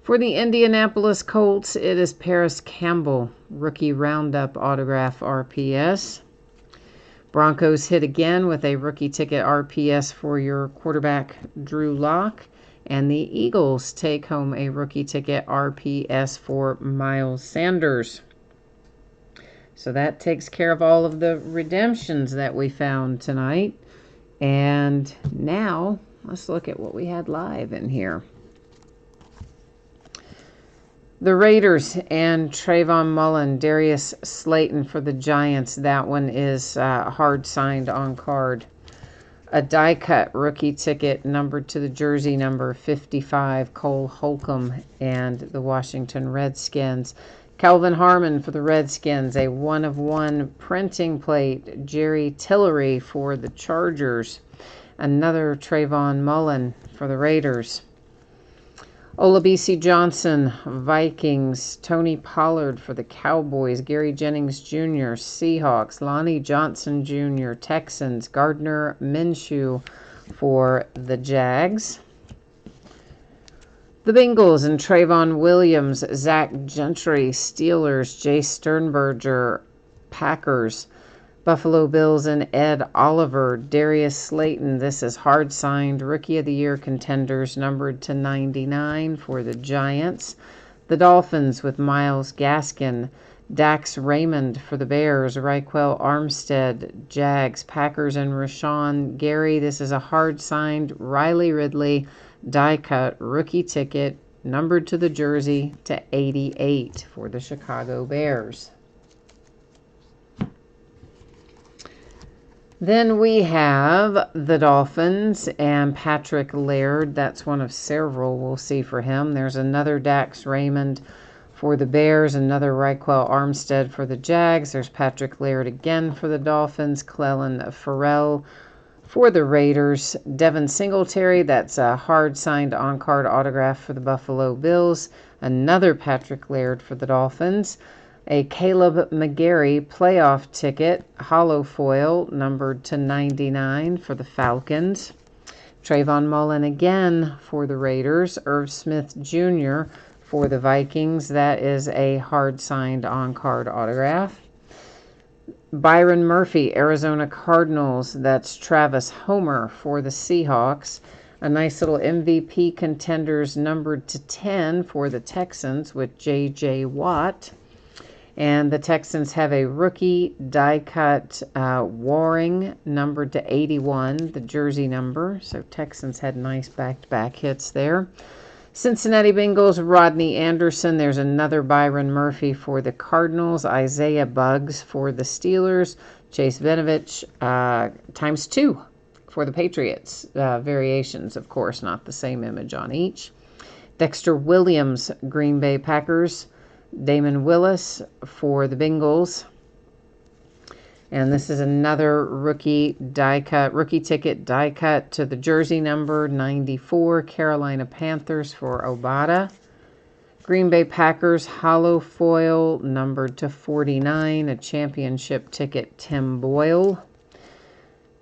For the Indianapolis Colts, it is Paris Campbell, Rookie Roundup Autograph RPS. Broncos hit again with a rookie ticket RPS for your quarterback, Drew Lock. And the Eagles take home a rookie ticket RPS for Miles Sanders. So that takes care of all of the redemptions that we found tonight. And now let's look at what we had live in here. The Raiders and Trayvon Mullen, Darius Slayton for the Giants. That one is hard signed on card. A die cut rookie ticket numbered to the jersey number 55, Cole Holcomb and the Washington Redskins. Calvin Harmon for the Redskins, a 1 of 1 printing plate, Jerry Tillery for the Chargers. Another Trayvon Mullen for the Raiders. Olabisi Johnson, Vikings. Tony Pollard for the Cowboys. Gary Jennings Jr., Seahawks. Lonnie Johnson Jr., Texans. Gardner Minshew for the Jags. The Bengals and Trayvon Williams. Zach Gentry, Steelers. Jay Sternberger, Packers. Buffalo Bills and Ed Oliver. Darius Slayton, this is hard signed. Rookie of the Year contenders numbered to 99 for the Giants. The Dolphins with Myles Gaskin. Dax Raymond for the Bears. Raquel Armstead, Jags. Packers and Rashawn Gary. This is a hard signed. Riley Ridley, die cut, rookie ticket, numbered to the jersey to 88 for the Chicago Bears. Then we have the Dolphins and Patrick Laird. That's one of several we'll see for him. There's another Dax Raymond for the Bears, another Raquel Armstead for the Jags. There's Patrick Laird again for the Dolphins. Clelin Ferrell for the Raiders. Devin Singletary, that's a hard-signed on-card autograph for the Buffalo Bills. Another Patrick Laird for the Dolphins. A Caleb McGarry playoff ticket, hollow foil, numbered to 99 for the Falcons. Trayvon Mullen again for the Raiders. Irv Smith Jr. for the Vikings. That is a hard-signed on-card autograph. Byron Murphy, Arizona Cardinals. That's Travis Homer for the Seahawks. A nice little MVP contenders numbered to 10 for the Texans with J.J. Watt. And the Texans have a rookie die-cut Waring numbered to 81, the jersey number. So Texans had nice back-to-back hits there. Cincinnati Bengals, Rodney Anderson. There's another Byron Murphy for the Cardinals. Isaiah Buggs for the Steelers. Chase Vinovich times 2 for the Patriots. Variations, of course, not the same image on each. Dexter Williams, Green Bay Packers. Damon Willis for the Bengals. And this is another rookie ticket die cut to the jersey number 94, Carolina Panthers for Obata. Green Bay Packers hollow foil numbered to 49, a championship ticket, Tim Boyle.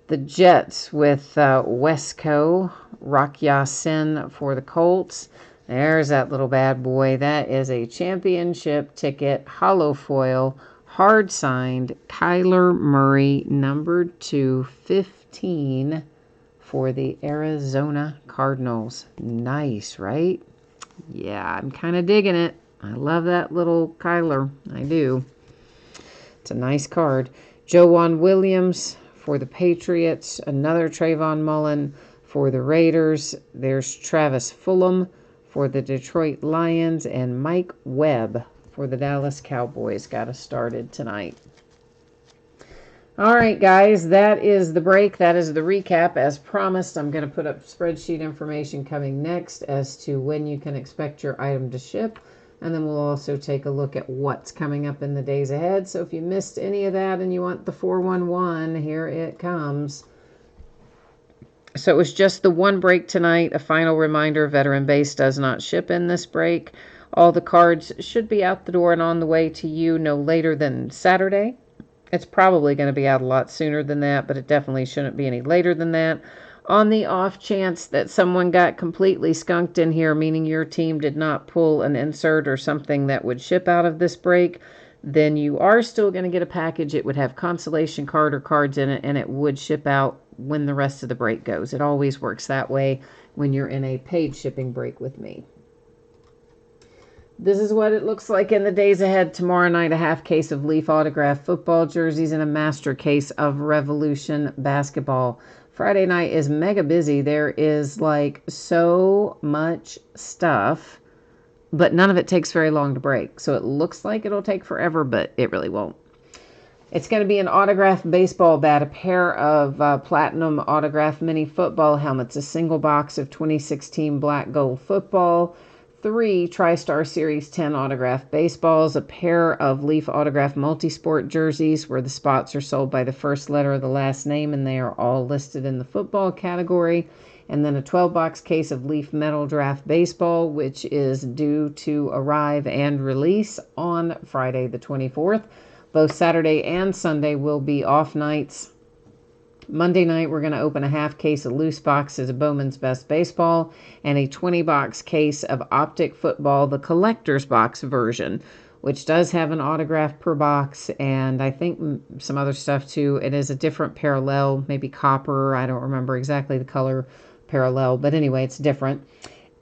The Jets with Wesco, Rock Ya-Sin for the Colts. There's that little bad boy. That is a championship ticket, hollow foil, hard signed, Kyler Murray, numbered to 15 for the Arizona Cardinals. Nice, right? Yeah, I'm kind of digging it. I love that little Kyler. I do. It's a nice card. Joejuan Williams for the Patriots. Another Trayvon Mullen for the Raiders. There's Travis Fulgham for the Detroit Lions, and Mike Webb for the Dallas Cowboys. Got us started tonight. All right, guys, that is the break. That is the recap. As promised, I'm going to put up spreadsheet information coming next as to when you can expect your item to ship, and then we'll also take a look at what's coming up in the days ahead. So if you missed any of that and you want the 411, here it comes. So it was just the one break tonight. A final reminder, Veteran Base does not ship in this break. All the cards should be out the door and on the way to you no later than Saturday. It's probably going to be out a lot sooner than that, but it definitely shouldn't be any later than that. On the off chance that someone got completely skunked in here, meaning your team did not pull an insert or something that would ship out of this break, then you are still going to get a package. It would have consolation card or cards in it, and it would ship out when the rest of the break goes. It always works that way when you're in a paid shipping break with me. This is what it looks like in the days ahead. Tomorrow night, a half case of Leaf autograph football jerseys and a master case of Revolution basketball. Friday night is mega busy. There is like so much stuff, but none of it takes very long to break. So it looks like it'll take forever, but it really won't. It's going to be an autographed baseball bat, a pair of platinum autographed mini football helmets, a single box of 2016 black gold football, 3 TriStar Series 10 autographed baseballs, a pair of Leaf autographed multisport jerseys where the spots are sold by the first letter of the last name and they are all listed in the football category, and then a 12-box case of Leaf Metal Draft Baseball, which is due to arrive and release on Friday the 24th. Both Saturday and Sunday will be off nights. Monday night, we're going to open a half case of loose boxes of Bowman's Best Baseball and a 20-box case of Optic Football, the collector's box version. which does have an autograph per box, and I think some other stuff too. It is a different parallel, maybe copper. I don't remember exactly the color parallel, but anyway, it's different.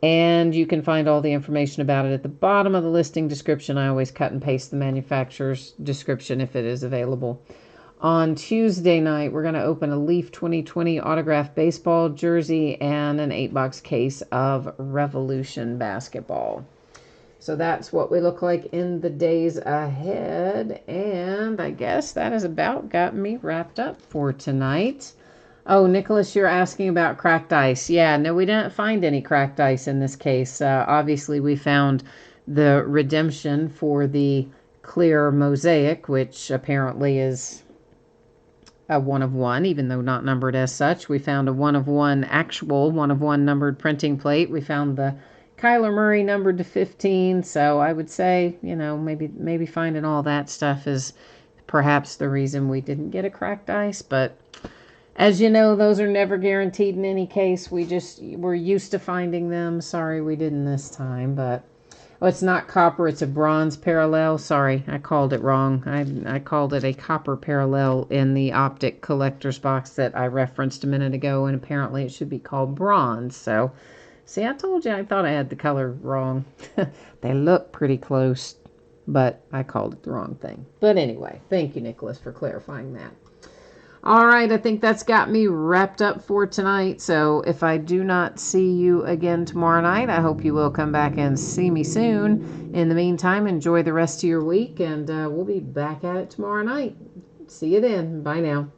And you can find all the information about it at the bottom of the listing description. I always cut and paste the manufacturer's description if it is available. On Tuesday night, we're going to open a Leaf 2020 autographed baseball jersey and an 8-box case of Revolution basketball. So that's what we look like in the days ahead. And I guess that has about got me wrapped up for tonight. Oh, Nicholas, you're asking about cracked ice. Yeah, no, we didn't find any cracked ice in this case. Obviously, we found the redemption for the clear mosaic, which apparently is a 1 of 1, even though not numbered as such. We found a 1 of 1 actual 1 of 1 numbered printing plate. We found the Kyler Murray numbered to 15. So I would say, maybe finding all that stuff is perhaps the reason we didn't get a cracked ice. But as you know, those are never guaranteed in any case. We're used to finding them. Sorry we didn't this time, but it's not copper, it's a bronze parallel. Sorry, I called it wrong. I called it a copper parallel in the optic collector's box that I referenced a minute ago, and apparently it should be called bronze. So, see, I told you I thought I had the color wrong. They look pretty close, but I called it the wrong thing. But anyway, thank you, Nicholas, for clarifying that. All right, I think that's got me wrapped up for tonight. So if I do not see you again tomorrow night, I hope you will come back and see me soon. In the meantime, enjoy the rest of your week, and we'll be back at it tomorrow night. See you then. Bye now.